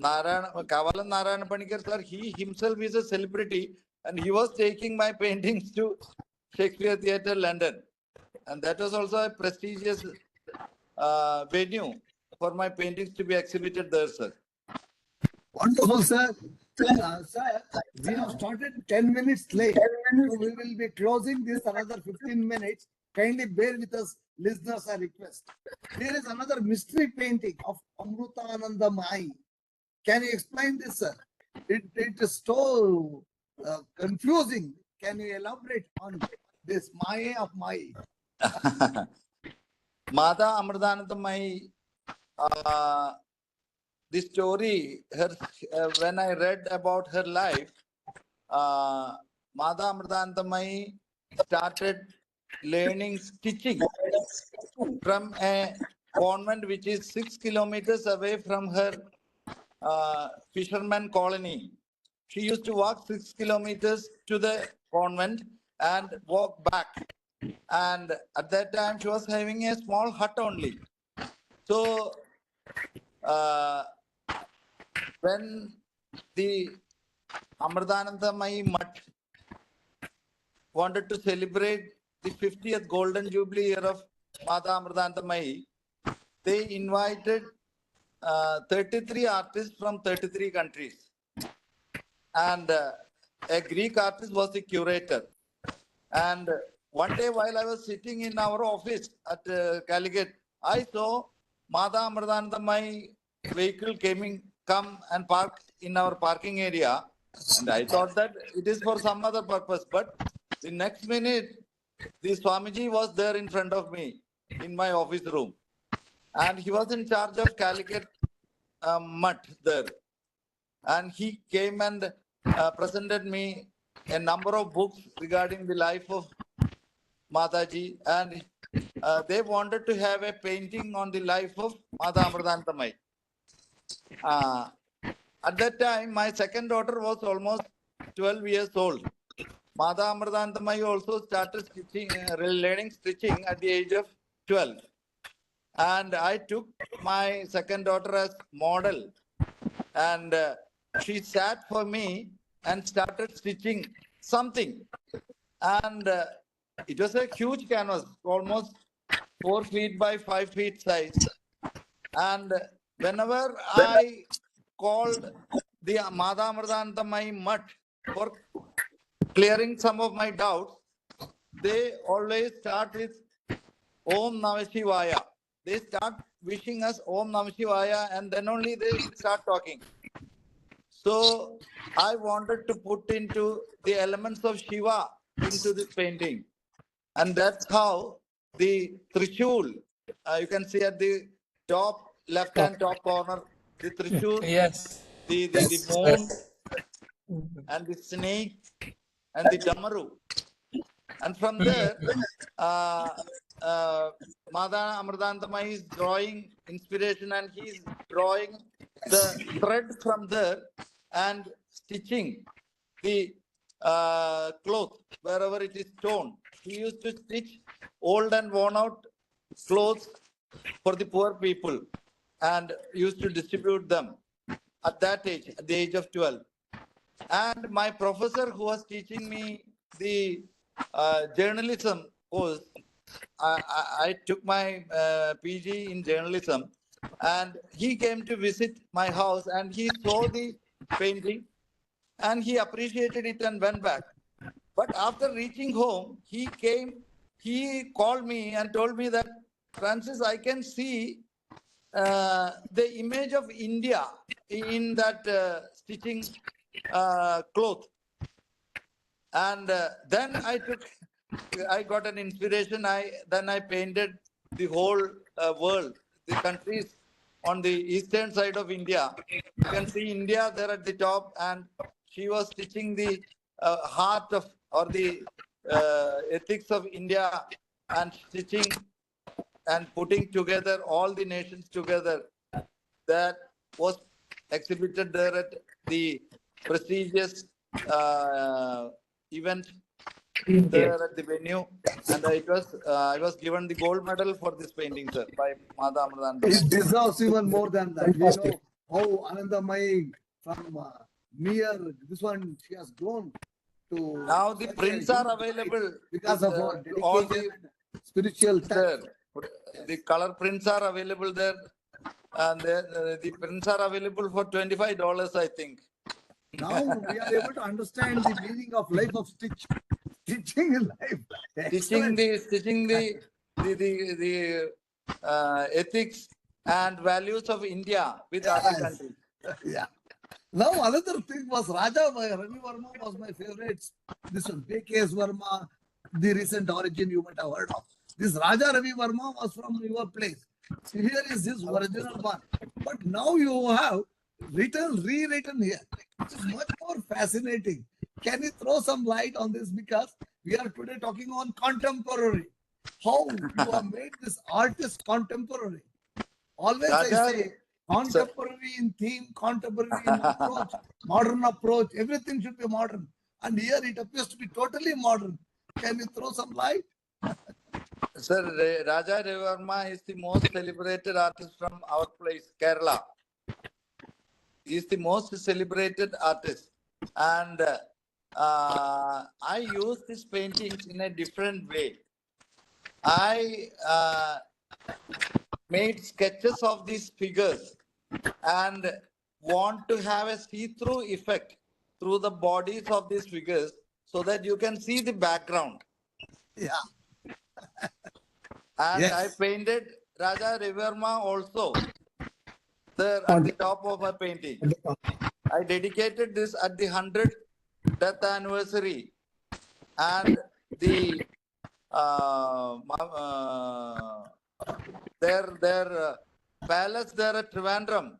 Kavalan Narayana Panikar sir, he himself is a celebrity and he was taking my paintings to Shakespeare Theatre, London. And that was also a prestigious venue for my paintings to be exhibited there, sir. Wonderful, sir. Sir, we have started 10 minutes late. So we will be closing this another 15 minutes. Kindly bear with us, listeners, I request. There is another mystery painting of Amrutananda Mai. Can you explain this, sir? It is so confusing. Can you elaborate on this Maya of Mai? Mata Amrutanandamai, the story, when I read about her life, Mata Amrutanandamai started learning stitching from a convent which is 6 kilometers away from her fisherman colony. She used to walk 6 kilometers to the convent and walk back. And at that time, she was having a small hut only. So, when the Amrutanandamai Mutt wanted to celebrate the 50th Golden Jubilee year of Mata Amrutanandamai, they invited 33 artists from 33 countries. And a Greek artist was the curator. And one day while I was sitting in our office at Calicut, I saw Mata Amrutanandamai vehicle come and park in our parking area. And I thought that it is for some other purpose. But the next minute, the Swamiji was there in front of me in my office room. And he was in charge of Calicut Mutt there. And he came and presented me a number of books regarding the life of Mataji. And they wanted to have a painting on the life of Mata Amrutanandamai. At that time, my second daughter was almost 12 years old. Mata Amrutanandamai also started stitching, learning stitching at the age of 12. And I took my second daughter as model. And she sat for me and started stitching something. And it was a huge canvas, almost 4 feet by 5 feet size. And whenever I called the Mata Amrutanandamai Mutt for clearing some of my doubts, they always start with Om Namah Shivaya. They start wishing us Om Namah Shivaya and then only they start talking. So I wanted to put into the elements of Shiva into this painting. And that's how the Trishul, you can see at the top, left-hand top corner, the Trishul, Yes. the moon, and the snake, and the Damaru. And from there, Mata Amrutanandamai is drawing inspiration and he's drawing the thread from there and stitching the cloth wherever it is torn. He used to stitch old and worn out clothes for the poor people and used to distribute them at that age, at the age of 12. And my professor who was teaching me the journalism course, I took my PG in journalism, and he came to visit my house and he saw the painting and he appreciated it and went back. But after reaching home, he called me and told me that, Francis, I can see the image of India in that stitching cloth. And then I got an inspiration. Then I painted the whole world, the countries on the eastern side of India. You can see India there at the top, and she was stitching the heart of or the ethics of India and stitching and putting together all the nations together, that was exhibited there at the prestigious event there at the venue, and I was given the gold medal for this painting, sir, by Mada Amritananda. It deserves even more than that. Fantastic. We know how Anandamai from mere this one she has grown to. Now the such a prints are huge height available because of her all dedication the and spiritual touch. there. The color prints are available there, and the prints are available for $25, I think. Now we are able to understand the meaning of life of stitching in life. Excellent. Stitching the ethics and values of India with other Yes. countries. Yeah. Now another thing was Raja Ravi Verma was my favorite. This one, B.K.S. Verma, the recent origin you might have heard of. This Raja Ravi Verma was from your place. So here is his original one. But now you have rewritten here. It's much more fascinating. Can you throw some light on this? Because we are today talking on contemporary. How you have made this artist contemporary. Always Raja, I say contemporary in theme, contemporary in approach, modern approach. Everything should be modern. And here it appears to be totally modern. Can you throw some light? Sir, Raja Ravi Verma is the most celebrated artist from our place, Kerala. He is the most celebrated artist. And I use these paintings in a different way. I made sketches of these figures and want to have a see-through effect through the bodies of these figures so that you can see the background. Yeah. And Yes. I painted Raja Ravi Verma also there at the top of my painting. I dedicated this at the 100th death anniversary, and the their palace there at Trivandrum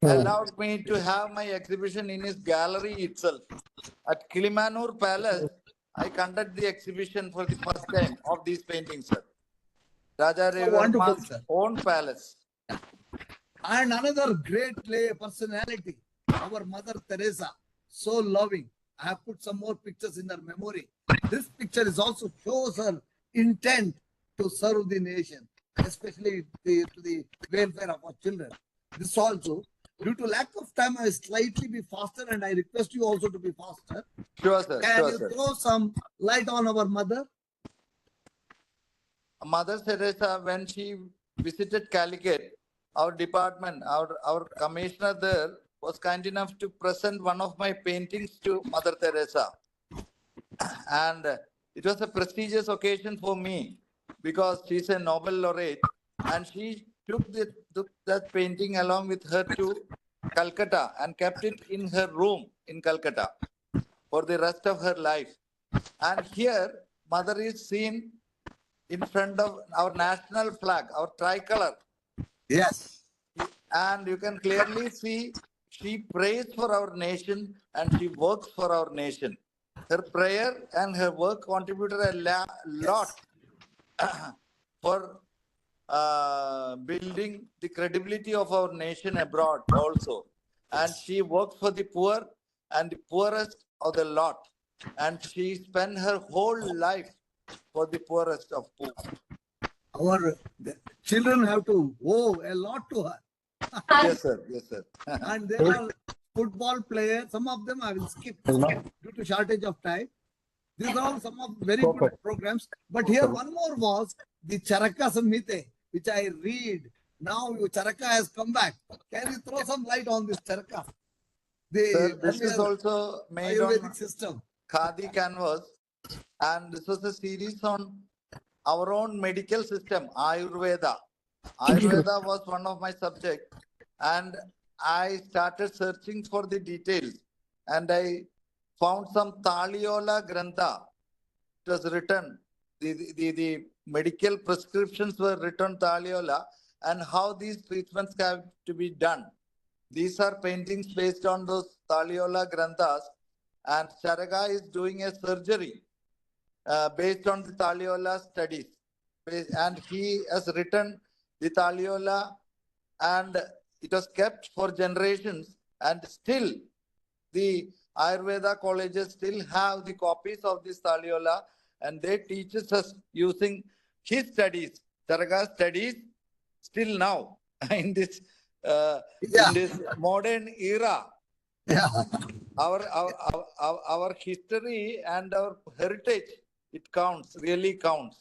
allowed me to have my exhibition in his gallery itself. At Kilimanur Palace, I conducted the exhibition for the first time of these paintings, sir. Raja Ravi Wonderful, Verma's sir. own palace. And another great personality, our Mother Teresa, so loving. I have put some more pictures in her memory. This picture is also shows her intent to serve the nation, especially to the welfare of our children. This also, due to lack of time, I will slightly be faster, and I request you also to be faster. Sure, sir. Can Sure, you sir. throw some light on our mother? Mother Teresa, when she visited Calicut, our department, our commissioner there was kind enough to present one of my paintings to Mother Teresa. And it was a prestigious occasion for me because she's a Nobel laureate, and she took that painting along with her to Calcutta and kept it in her room in Calcutta for the rest of her life. And here, Mother is seen in front of our national flag, our tricolor. Yes. And you can clearly see she prays for our nation and she works for our nation. Her prayer and her work contributed a lot for building the credibility of our nation abroad also. And she worked for the poor and the poorest of the lot. And she spent her whole life for the poorest of poor. The children have to owe a lot to her. Yes, sir. Yes, sir. And there are football players. Some of them I will skip due to shortage of time. These are some of very good programs. But here one more was the Charaka Samhite, which I read. Now Charaka has come back. Can you throw some light on this Charaka? Sir, this is also made on Ayurvedic system. Khadi canvas, and this was a series on our own medical system, Ayurveda. Ayurveda was one of my subjects, and I started searching for the details, and I found some Taliola Grantha. It was written, the medical prescriptions were written Taliola, and how these treatments have to be done. These are paintings based on those Taliola Granthas, and Charaka is doing a surgery based on the Taliola studies. and he has written the Taliola, and it was kept for generations, and still the Ayurveda colleges still have the copies of this Taliola, and they teach us using his studies, Charaka studies, still now in this Yeah. in this modern era. Yeah. Our history and our heritage, it counts, really counts.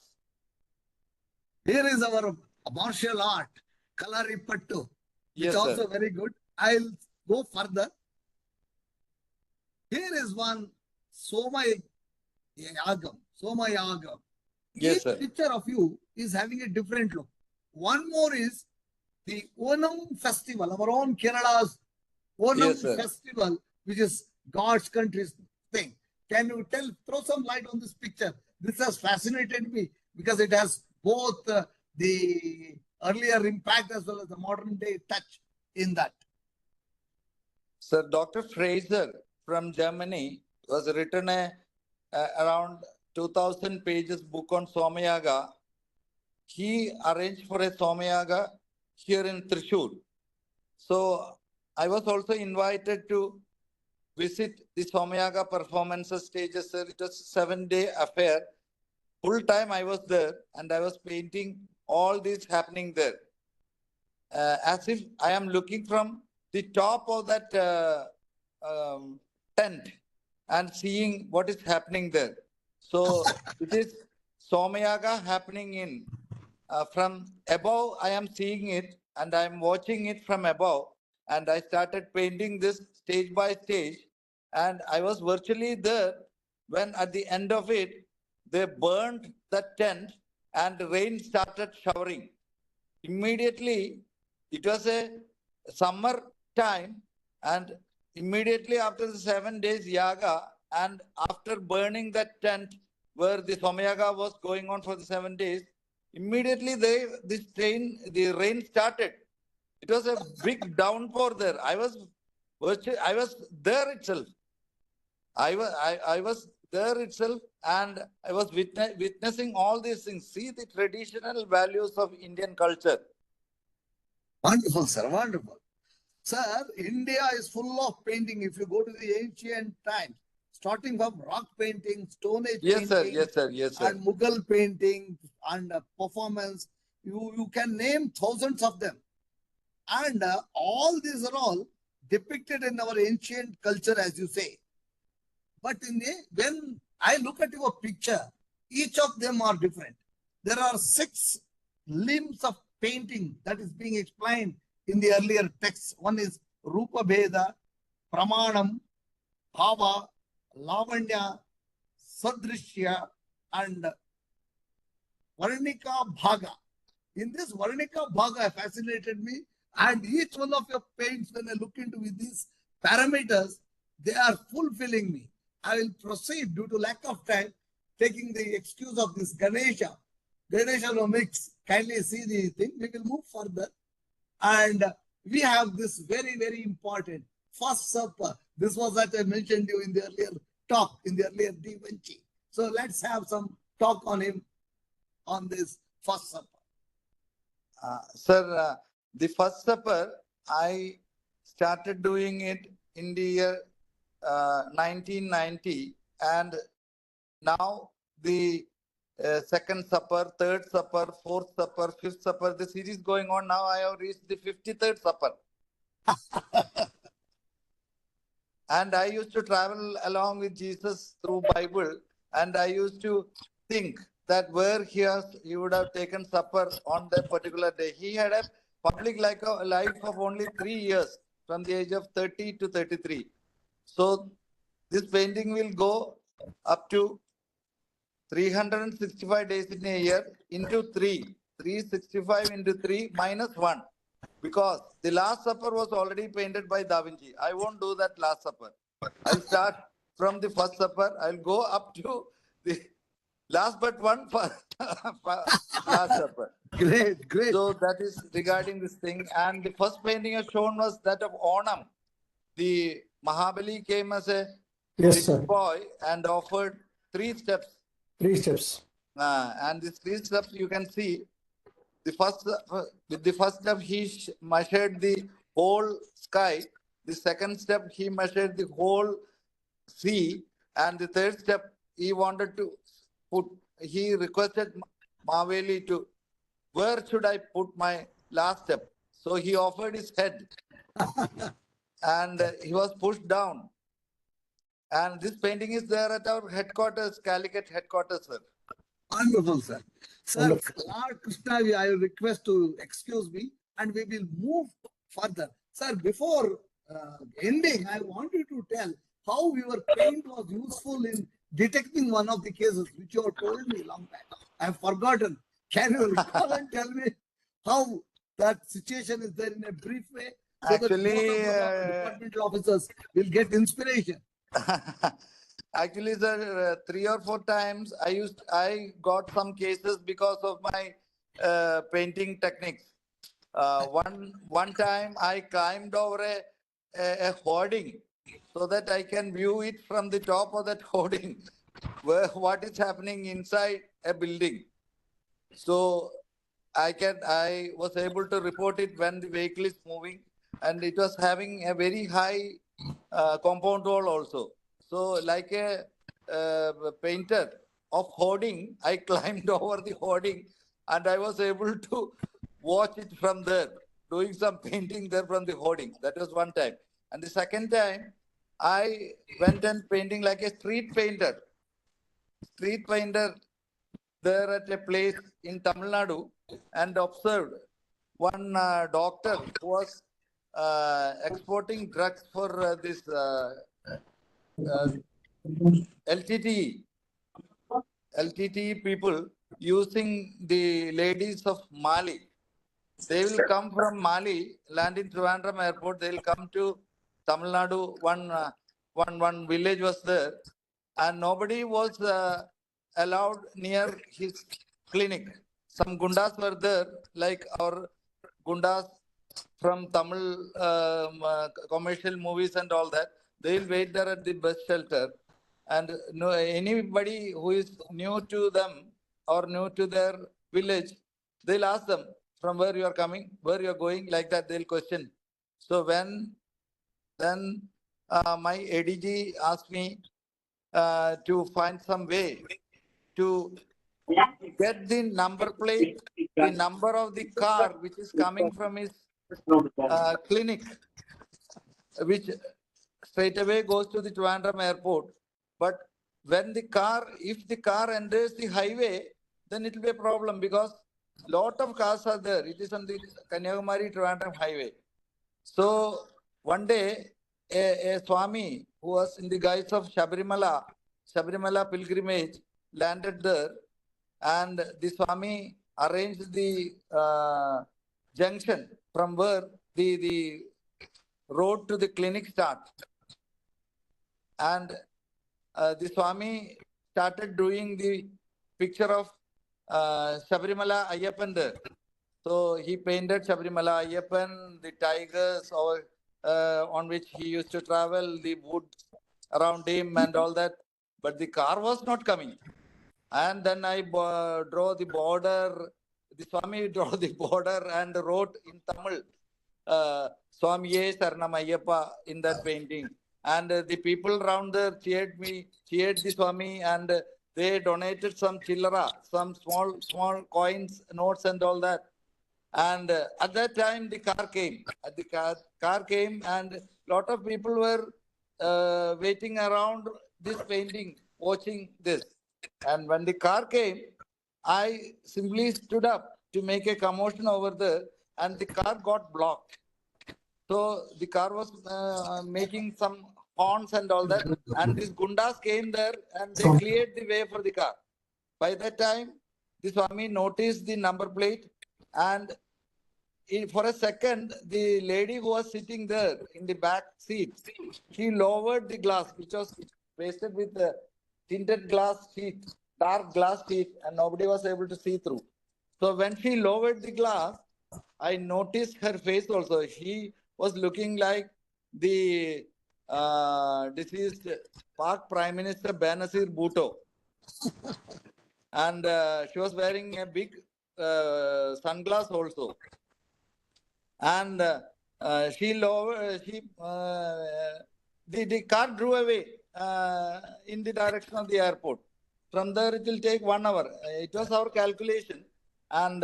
Here is our martial art, Kalaripattu, which Yes, also sir. very good. I'll go further. Here is one Soma Yagam. Yes, Each sir. picture of you is having a different look. One more is the Onam festival, our own Kerala's Onam Yes, sir. festival, which is God's country's thing. Can you throw some light on this picture? This has fascinated me because it has both the earlier impact as well as the modern day touch in that. Sir, Dr. Fraser from Germany was written around 2000 pages book on Somayaga. He arranged for a Somayaga here in Thrissur. So I was also invited to visit the Somayaga performances stages, sir. It was a 7-day affair. Full time I was there, and I was painting all this happening there. As if I am looking from the top of that tent and seeing what is happening there. So it is Somayaga happening in from above. I am seeing it and I am watching it from above. And I started painting this stage by stage. And I was virtually there when at the end of it, they burned the tent and rain started showering. Immediately, it was a summer time, and immediately after the 7 days yaga, and after burning that tent where the Somayaga was going on for the 7 days, immediately the rain started. It was a big downpour there. I was there itself. I was there itself, and I was witnessing all these things. See the traditional values of Indian culture. Wonderful, sir. Wonderful. Sir, India is full of painting. If you go to the ancient times, starting from rock painting, Stone Age Yes, sir. painting, Yes, sir. Yes, sir. and Mughal painting and performance, you can name thousands of them. And all these are all depicted in our ancient culture, as you say. But when I look at your picture, each of them are different. There are 6 limbs of painting that is being explained in the earlier texts. One is Rupa Bheda, Pramanam, Bhava, Lavanya, Sadrishya, and Varnika Bhaga. In this Varnika Bhaga fascinated me, and each one of your paints, when I look into these parameters, they are fulfilling me. I will proceed due to lack of time, taking the excuse of this Ganesha. Ganesha no mix. Kindly see the thing. We will move further. And we have this very, very important First Supper. This was that I mentioned you in the earlier talk, in the earlier Da Vinci. So let's have some talk on him, on this First Supper. Sir, the First Supper, I started doing it in the year 1990, and now the Second Supper, Third Supper, Fourth Supper, Fifth Supper, the series going on now. I have reached the 53rd Supper. And I used to travel along with Jesus through Bible, and I used to think that where he would have taken supper on that particular day. He had a public life of only 3 years, from the age of 30 to 33. So this painting will go up to 365 days in a year into 3. 365 into 3 minus 1. Because the Last Supper was already painted by Da Vinci. I won't do that Last Supper. I'll start from the First Supper. I'll go up to the last but one Last Supper. Great, great. So that is regarding this thing. And the first painting I shown was that of Onam. The Mahabali came as a Yes, little sir. boy and offered 3 steps. 3 steps. And these three steps you can see. With the first step, he measured the whole sky. The second step, he measured the whole sea. And the third step, he wanted to he requested Maveli to, where should I put my last step? So he offered his head and he was pushed down. And this painting is there at our headquarters, Calicut headquarters, sir. Wonderful, sir. Sir, Wonderful. Lord Krishna, I request to excuse me and we will move further. Sir, before ending, I want you to tell how your paint was useful in detecting one of the cases which you have told me long back. I have forgotten. Can you recall and tell me how that situation is there in a brief way? So Actually, that most of the departmental officers will get inspiration. Actually, sir, 3 or 4 times I got some cases because of my painting techniques. One time I climbed over a hoarding so that I can view it from the top of that hoarding, where what is happening inside a building. So I was able to report it when the vehicle is moving, and it was having a very high compound wall also. So like a painter of hoarding, I climbed over the hoarding and I was able to watch it from there, doing some painting there from the hoarding. That was one time. And the second time, I went and painting like a street painter there at a place in Tamil Nadu and observed one doctor who was exporting drugs for this LTT people using the ladies of Mali. They will come from Mali, land in Trivandrum airport. They will come to Tamil Nadu. One village was there, and nobody was allowed near his clinic. Some gundas were there, like our gundas from Tamil commercial movies and all that. They will wait there at the bus shelter, and no anybody who is new to them or new to their village, they'll ask them from where you are coming, where you are going, like that they'll question. So then my ADG asked me to find some way to get the number plate, the number of the car which is coming from his clinic, which straight away goes to the Trivandrum airport. But when if the car enters the highway, then it will be a problem because lot of cars are there. It is on the Kanyakumari Trivandrum highway. So one day, a Swami who was in the guise of Shabarimala pilgrimage landed there, and the Swami arranged the junction from where the road to the clinic starts. And the Swami started doing the picture of Shabarimala Ayyappan there. So he painted Shabarimala Ayyappan, the tigers on which he used to travel, the woods around him and all that. But the car was not coming. And then I draw the border. The Swami draw the border and wrote in Tamil, Swamiye Saranam Ayyappa in that painting. And the people around there cheered the Swami, and they donated some chillara, some small coins, notes and all that. And at that time, the car came. The car came, and lot of people were waiting around this painting, watching this. And when the car came, I simply stood up to make a commotion over there, and the car got blocked. So the car was making some horns and all that, and these gundas came there and they cleared the way for the car. By that time, the Swami noticed the number plate, and for a second, the lady who was sitting there in the back seat, she lowered the glass, which was pasted with the tinted glass sheet, dark glass sheet, and nobody was able to see through. So when she lowered the glass, I noticed her face also. She was looking like the deceased Pak Prime Minister Benazir Bhutto. and she was wearing a big sunglass also. And the car drove away in the direction of the airport. From there, it will take 1 hour. It was our calculation. And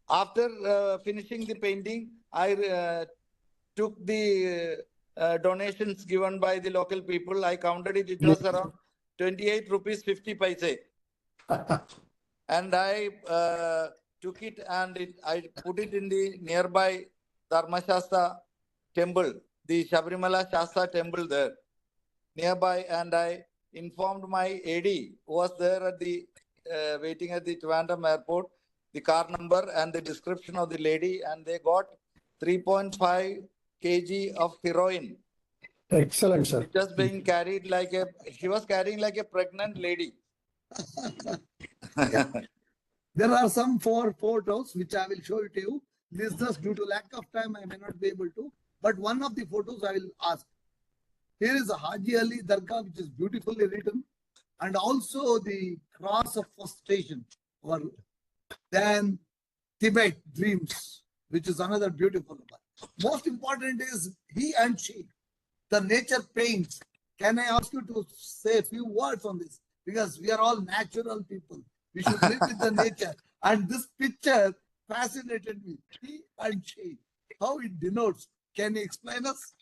after finishing the painting, I took the donations given by the local people. I counted it. It was around 28 rupees 50 paise. And I took it and I put it in the nearby Dharmashastra temple, the Shabarimala Shastra temple there nearby, and I informed my AD who was there at the waiting at the Trivandrum airport, the car number and the description of the lady, and they got 3.5 kg of heroin. Excellent, sir. It was being carried like she was carrying like a pregnant lady. There are some 4 photos which I will show it to you. This just due to lack of time, I may not be able to. But one of the photos I will ask. Here is a Haji Ali Dargah, which is beautifully written, and also the cross of first station. Or then Tibet Dreams, which is another beautiful one. Most important is he and she, the nature paints. Can I ask you to say a few words on this? Because we are all natural people. We should live with the nature. And this picture fascinated me. He and she, how it denotes. Can you explain us?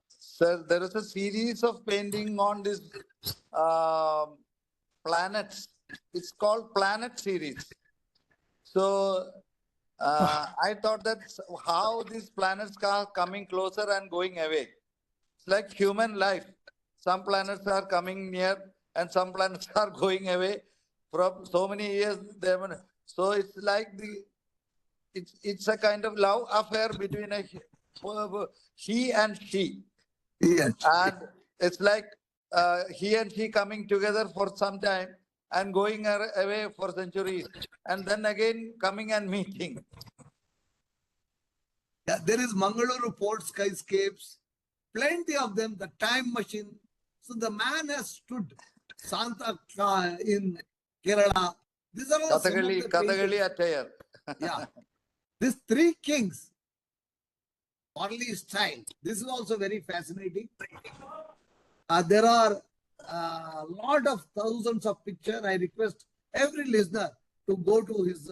Sir, there is a series of painting on this planets. It's called Planet Series. So I thought that's how these planets are coming closer and going away. It's like human life. Some planets are coming near and some planets are going away from so many years. So it's like it's a kind of love affair between he and she. Yes. And it's like he and she coming together for some time and going away for centuries, and then again coming and meeting. Yeah, there is Mangaluru port skyscapes, plenty of them, the time machine. So the man has stood Santa in Kerala. These are all some of the Kathakali paintings. attire. Yeah. These 3 kings, Orly style. This is also very fascinating. There are a lot of thousands of pictures. I request every listener to go to his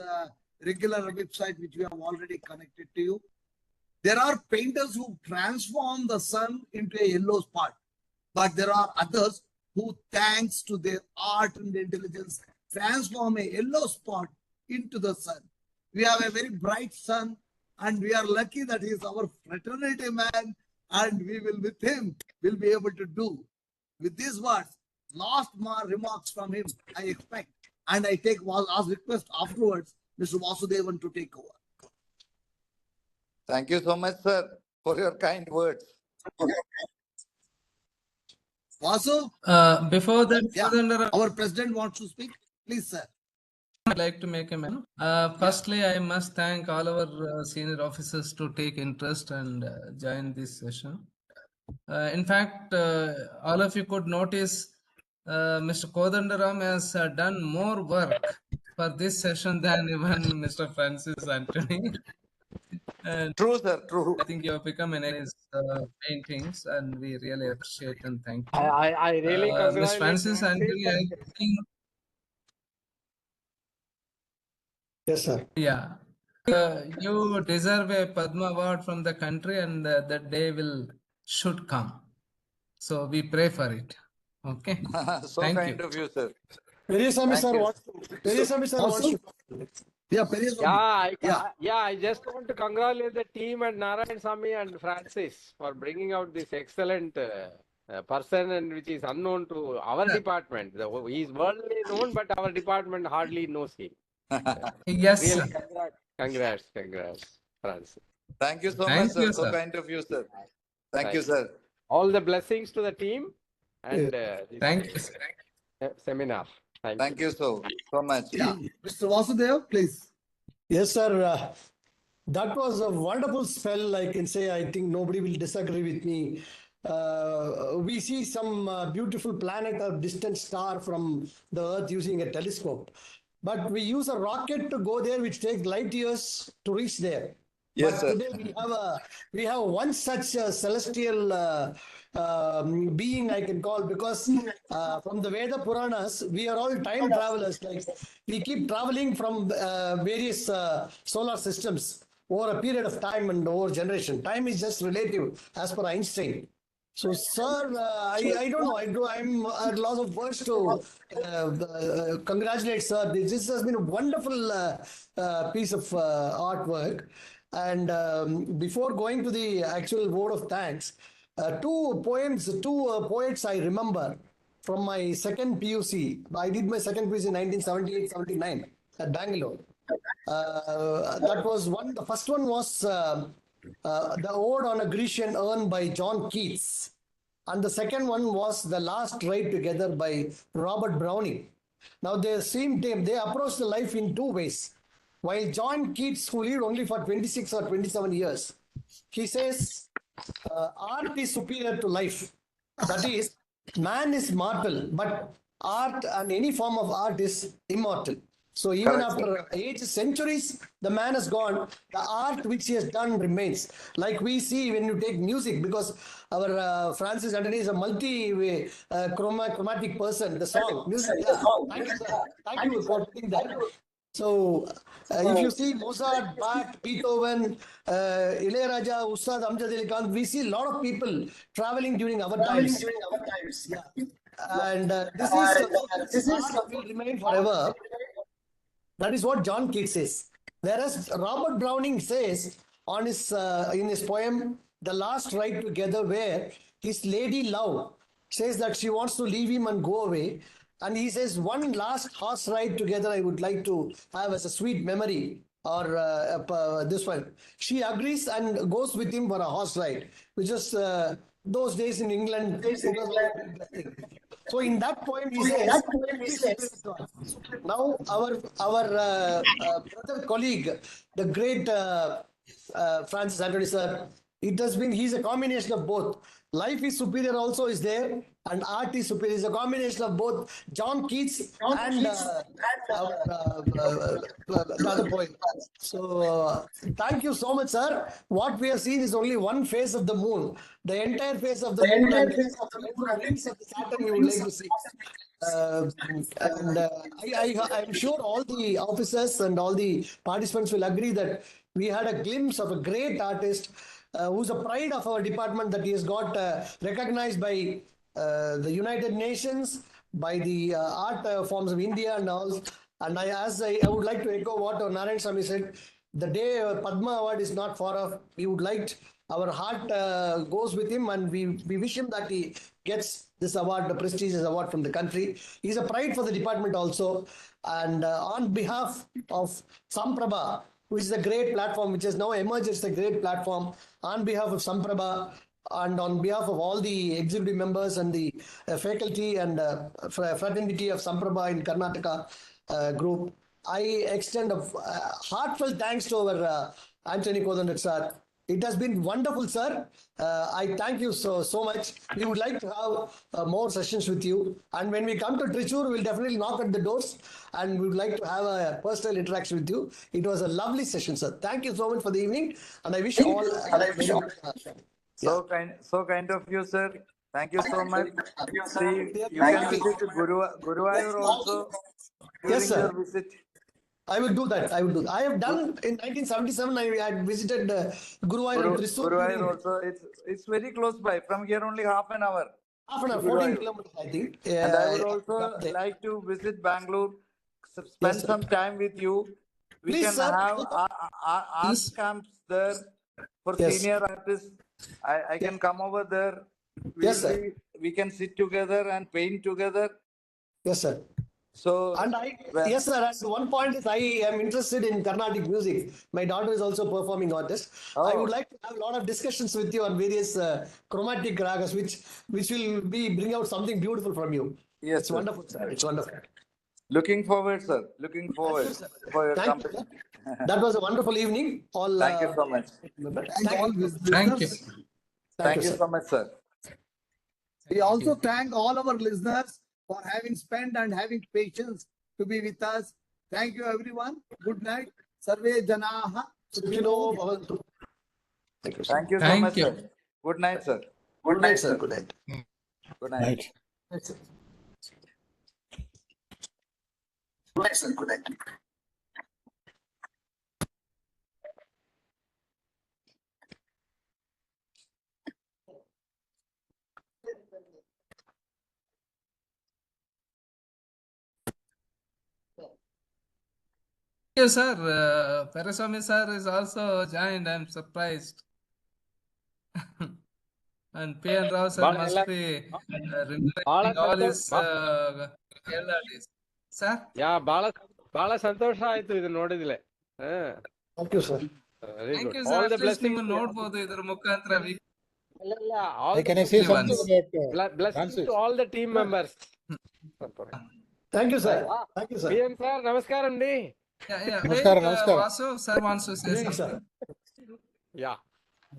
regular website, which we have already connected to you. There are painters who transform the sun into a yellow spot, but there are others who, thanks to their art and intelligence, transform a yellow spot into the sun. We have a very bright sun, and we are lucky that he is our fraternity man, and we will with him will be able to do. With these words, last remarks from him, I expect, and I take as request afterwards, Mr. Vasudevan to take over. Thank you so much, sir, for your kind words. Vasu, Before that, yeah, Kodandaram, our president wants to speak. Please, sir. I'd like to make a mention. Firstly, I must thank all our senior officers to take interest and join this session. In fact, all of you could notice Mr. Kodandaram has done more work for this session than even Mr. Francis Antony. And True, sir, true. I think you have become an his paintings, and we really appreciate and thank you. I really Ms. congratulate Francis Antony, I think, Yes, sir. yeah, you deserve a Padma Award from the country, and that day should come. So we pray for it. Okay. So Thank kind you. of you, sir. Periyasamy Thank sir you. wants to. Periyasamy sir wants Also, to. yeah, Periyasamy. I just want to congratulate the team and Narayan Sami and Francis for bringing out this excellent person, and which is unknown to our department. He is worldly known, but our department hardly knows him. Yes, Really, sir. congrats, Francis. Thank you so Thank much, sir. you, So sir. kind of you, sir. Thank Right. you, sir. All the blessings to the team and this Thank you, sir. seminar. Thank you so much. Yeah, Mr. Vasudev, please. Yes, sir. That was a wonderful spell. I can say, I think nobody will disagree with me. we see some beautiful planet or distant star from the Earth using a telescope. But we use a rocket to go there, which takes light years to reach there. Yes, But sir. today we have one such celestial being, I can call, because from the Veda Puranas we are all time travelers. Like we keep traveling from various solar systems over a period of time and over generation. Time is just relative, as per Einstein. So, sir, I don't know. I'm at loss of words to congratulate, sir. This has been a wonderful piece of artwork. And before going to the actual vote of thanks, two poets I remember from my second PUC. I did my second PUC in 1978-79 at Bangalore. That was one. The first one was the Ode on a Grecian Urn by John Keats. And the second one was The Last Ride Together by Robert Browning. Now they approached the life in two ways. While John Keats, who lived only for 26 or 27 years, he says, art is superior to life. That is, man is mortal, but art and any form of art is immortal. So even Correct, after ages, centuries, the man has gone, the art which he has done remains. Like we see when you take music, because our Francis Antony is a chromatic person, the song, music. Yeah. Thank you, sir. Thank you for putting that. So, if you see Mozart, Bach, Beethoven, Ilayaraja, Ustad Amjad Ali Khan, we see a lot of people traveling during our times. Yeah. And this will remain forever. That is what John Keats says. Whereas Robert Browning says on his in his poem "The Last Ride Together," where his lady love says that she wants to leave him and go away. And he says, one last horse ride together I would like to have as a sweet memory, or this one. She agrees and goes with him for a horse ride, which is those days in England. So in that poem he says, now our brother colleague, the great Francis Antony sir, he's a combination of both. Life is superior also is there, and art is superior. It's a combination of both John Keats and the other poet. So thank you so much, sir. What we have seen is only one face of the moon. The entire face of the moon and the rings of the Saturn you would like to see. I'm sure all the officers and all the participants will agree that we had a glimpse of a great artist who's a pride of our department, that he has got recognized by the United Nations, by the art forms of India and all. And I would like to echo what Narayan Swami said, the day Padma Award is not far off. We would like, our heart goes with him, and we wish him that he gets this award, the prestigious award from the country. He's a pride for the department also. And on behalf of Samprabha, which is a great platform, which has now emerged as a great platform, on behalf of Samprabha and on behalf of all the executive members and the faculty and fraternity of Samprabha in Karnataka group, I extend a heartfelt thanks to our Antony Kodankandath sir. It has been wonderful, sir. I thank you so much. We would like to have more sessions with you. And when we come to Trichur, we'll definitely knock at the doors and we would like to have a personal interaction with you. It was a lovely session, sir. Thank you so much for the evening. And I wish you all So kind of you, sir. Thank you so much. See, you can visit Guruvayur also during your visit. I will do that. I have done in 1977. I had visited Guruvayur and Thrissur. Guruvayur also. It's very close by. From here only half an hour. Half an hour, 14 kilometers, I think. And I would also like to visit Bangalore, spend some time with you. We can have art camps there for senior artists. I can come over there. We can sit together and paint together. Yes, sir. So, and yes, sir. And one point is I am interested in Carnatic music. My daughter is also a performing artist. I would like to have a lot of discussions with you on various chromatic ragas, which will bring out something beautiful from you. Yes, it's wonderful, sir. It's wonderful. Looking forward, sir. Looking forward for your company. That was a wonderful evening. Thank you so much. Thank you. Thank you so much, sir. We also thank all our listeners for having spent and having patience to be with us. Thank you, everyone. Good night. Sarve Janaha. Sukhino Bhavantu. Thank you, sir. Thank you so Thank much, you. sir. Good night, sir. Good night, sir. Good night. Good night. Night. Good night, sir. Good night. Thank you, sir. Paraswamy sir is also joined. I'm surprised. And P. N. Rao sir Bala must ella- be Bala remembering all Santosh- his Kerala days. Sir? ಯಾ ಬಹಳ ಸಂತೋಷ ಆಯ್ತು ಇದು ನೋಡಿದ್ಲೆ. Thank you, sir. Very Thank good. you, All sir. the At least blessings. ನಿಮ್ಮನ್ನ ನೋಡ್ಬೋದು ಇದ್ರ ಮುಖಾಂತರ. All Hey, the can I say only something once. about blessings Francis? to all the team members. Thank you, sir. Thank you, sir. PM sir, నమస్కారం అండి. Yeah, yeah. Namaskaram, Wait, namaskaram. Vasu, sir wants to say Yes, something. sir. Sir. Yeah,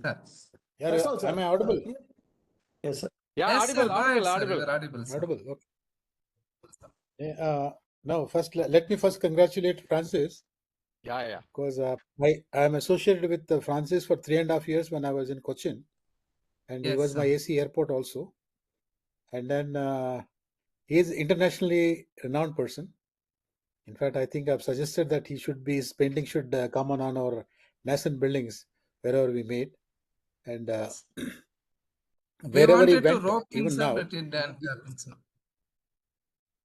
That's all, sir. am I audible? Yes, sir. Yeah, Yes, audible, sir. Go ahead, audible, sir. audible. You're audible, sir. Audible. Okay. Yeah, now, first, let me first congratulate Francis Yeah. because I am associated with Francis for 3.5 years when I was in Cochin, and he Yes, was my sir. AC airport also. And then he is internationally renowned person. In fact, I think I've suggested that his painting should come on our nascent buildings wherever we made, and We wherever he wanted to went, rope him, even sir, now. but it didn't happen, sir.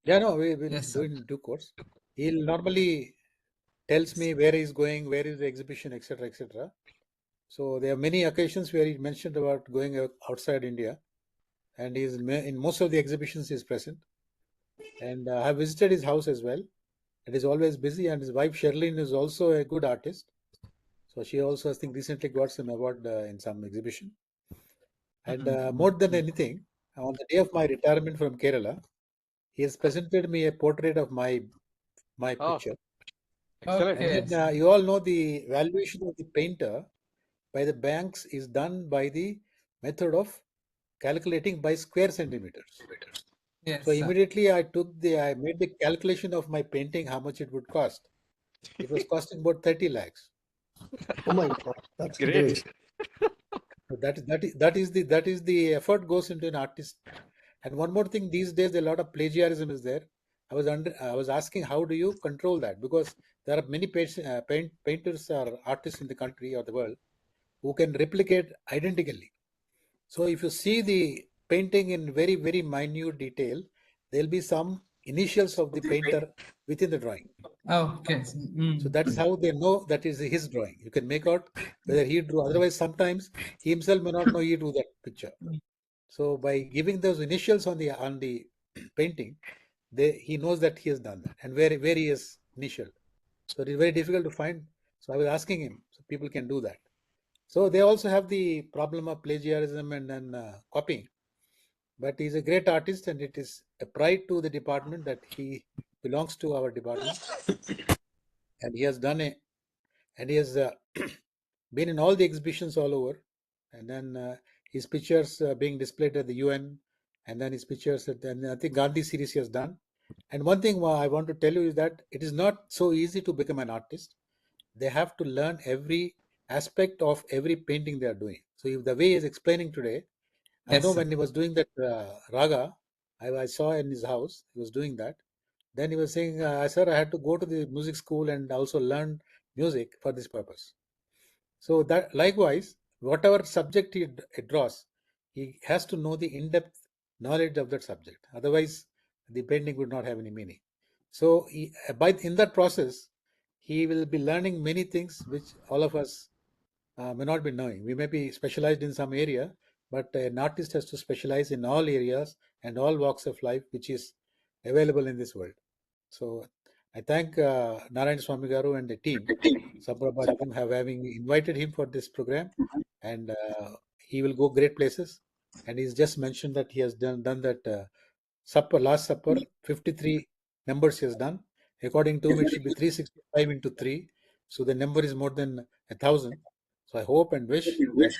Yeah, no, we will Yes, do sir. it in due course. He'll normally tells me where he's going, where is the exhibition, etc., etc. So there are many occasions where he mentioned about going outside India, and he's in most of the exhibitions he's present. And I have visited his house as well. It is always busy, and his wife Sherlyn is also a good artist. So she also, I think, recently got some award in some exhibition. And more than anything, on the day of my retirement from Kerala, he has presented me a portrait of my Oh, picture. excellent. And Okay. then you all know the valuation of the painter by the banks is done by the method of calculating by square centimeters. Yes, So sir. immediately I made the calculation of my painting, how much it would cost. It was costing about 30 lakhs. Oh my God. That's Great. great. So that is the effort goes into an artist. And one more thing, these days a lot of plagiarism is there. I was asking, how do you control that? Because there are many painters or artists in the country or the world who can replicate identically. So if you see the painting in very, very minute detail, there'll be some initials of the painter within the drawing. Okay. So that is how they know that is his drawing. You can make out whether he drew. Otherwise, sometimes he himself may not know he drew that picture. So by giving those initials on the painting, he knows that he has done that and where he is initialed. So it is very difficult to find. So I was asking him, so people can do that. So they also have the problem of plagiarism and then copying. But he's a great artist, and it is a pride to the department that he belongs to our department, and he has done and he has been in all the exhibitions all over, and then his pictures being displayed at the UN, and then his pictures and I think Gandhi series he has done. And one thing I want to tell you is that it is not so easy to become an artist. They have to learn every aspect of every painting they are doing. So if the way he is explaining today, I Yes, know sir. when he was doing that raga, I saw in his house, he was doing that. Then he was saying, sir, I had to go to the music school and also learn music for this purpose. So that likewise, whatever subject he draws, he has to know the in-depth knowledge of that subject. Otherwise, the painting would not have any meaning. So in that process, he will be learning many things which all of us may not be knowing. We may be specialized in some area, but an artist has to specialize in all areas and all walks of life which is available in this world. So I thank Narayan Swami Garu and the team, Samprabha team, having invited him for this program, and he will go great places. And he's just mentioned that he has done that last supper, 53 numbers he has done. According to him, it should be 365 into 3. So the number is more than 1,000. So I hope and wish that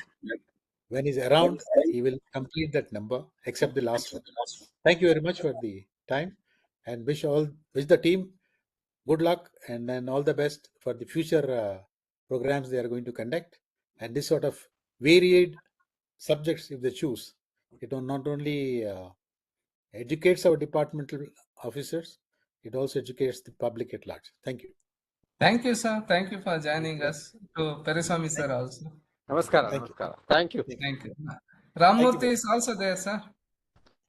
When he's around, he will complete that number, except the last one. Thank you very much for the time, and wish the team good luck, and then all the best for the future programs they are going to conduct, and this sort of varied subjects if they choose. It not only educates our departmental officers, it also educates the public at large. Thank you. Thank you, sir. Thank you for joining us. To Pereswamy sir also. Namaskara. Thank you. Namaskara. Thank you. Thank you. Thank you. Ramurthy is also there, sir.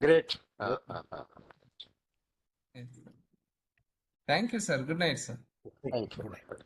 Great. Thank you, sir. Good night, sir. Thank you. Good night.